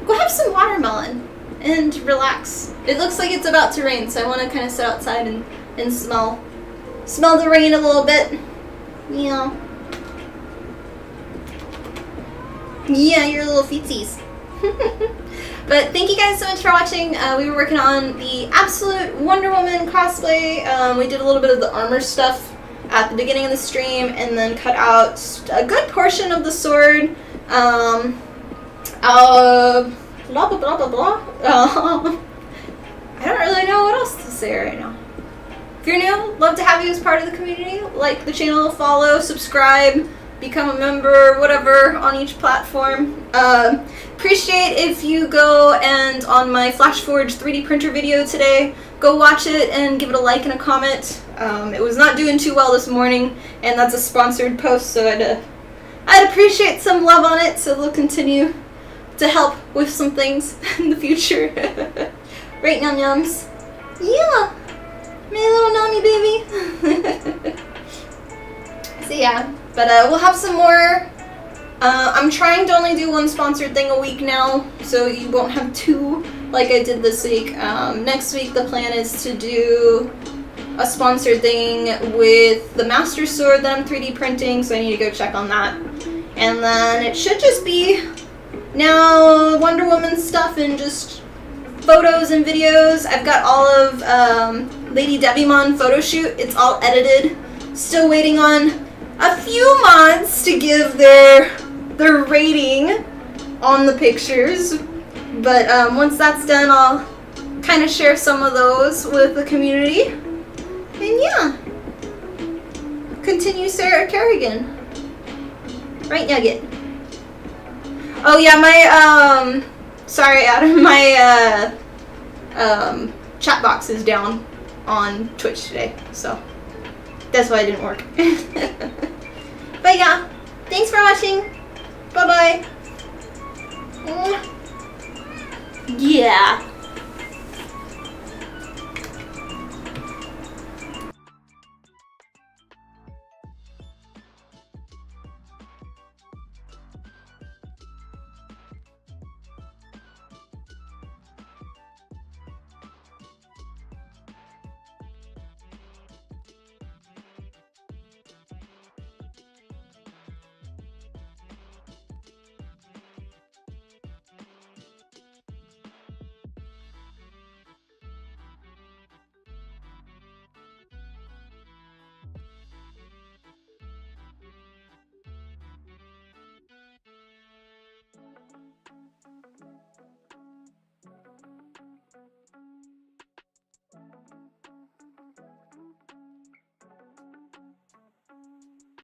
have some watermelon and relax. It looks like it's about to rain, so I want to kind of sit outside and smell the rain a little bit. Yeah. Yeah, your little feetsies. But thank you guys so much for watching. We were working on the Absolute Wonder Woman cosplay. We did a little bit of the armor stuff at the beginning of the stream, and then cut out a good portion of the sword. Blah blah blah blah blah. I don't really know what else to say right now. If you're new, love to have you as part of the community. Like the channel, follow, subscribe, become a member, whatever, on each platform. Appreciate if you go and on my Flash Forge 3D printer video today, go watch it and give it a like and a comment. It was not doing too well this morning, and that's a sponsored post, so I'd appreciate some love on it, so they'll continue to help with some things in the future. Right, Num Nums? Yeah! My little Nummy baby! So yeah, but we'll have some more. I'm trying to only do one sponsored thing a week now, so you won't have two like I did this week. Next week the plan is to do a sponsored thing with the Master Sword that I'm 3D printing, so I need to go check on that. And then it should just be now Wonder Woman stuff and just photos and videos. I've got all of Lady Devimon photo shoot. It's all edited. Still waiting on a few mods to give their rating on the pictures. But once that's done, I'll kind of share some of those with the community. And yeah, continue Sarah Kerrigan. Right, Nugget? Oh yeah, my, sorry Adam, my, chat box is down on Twitch today, so that's why it didn't work. But yeah, thanks for watching. Bye-bye. Yeah.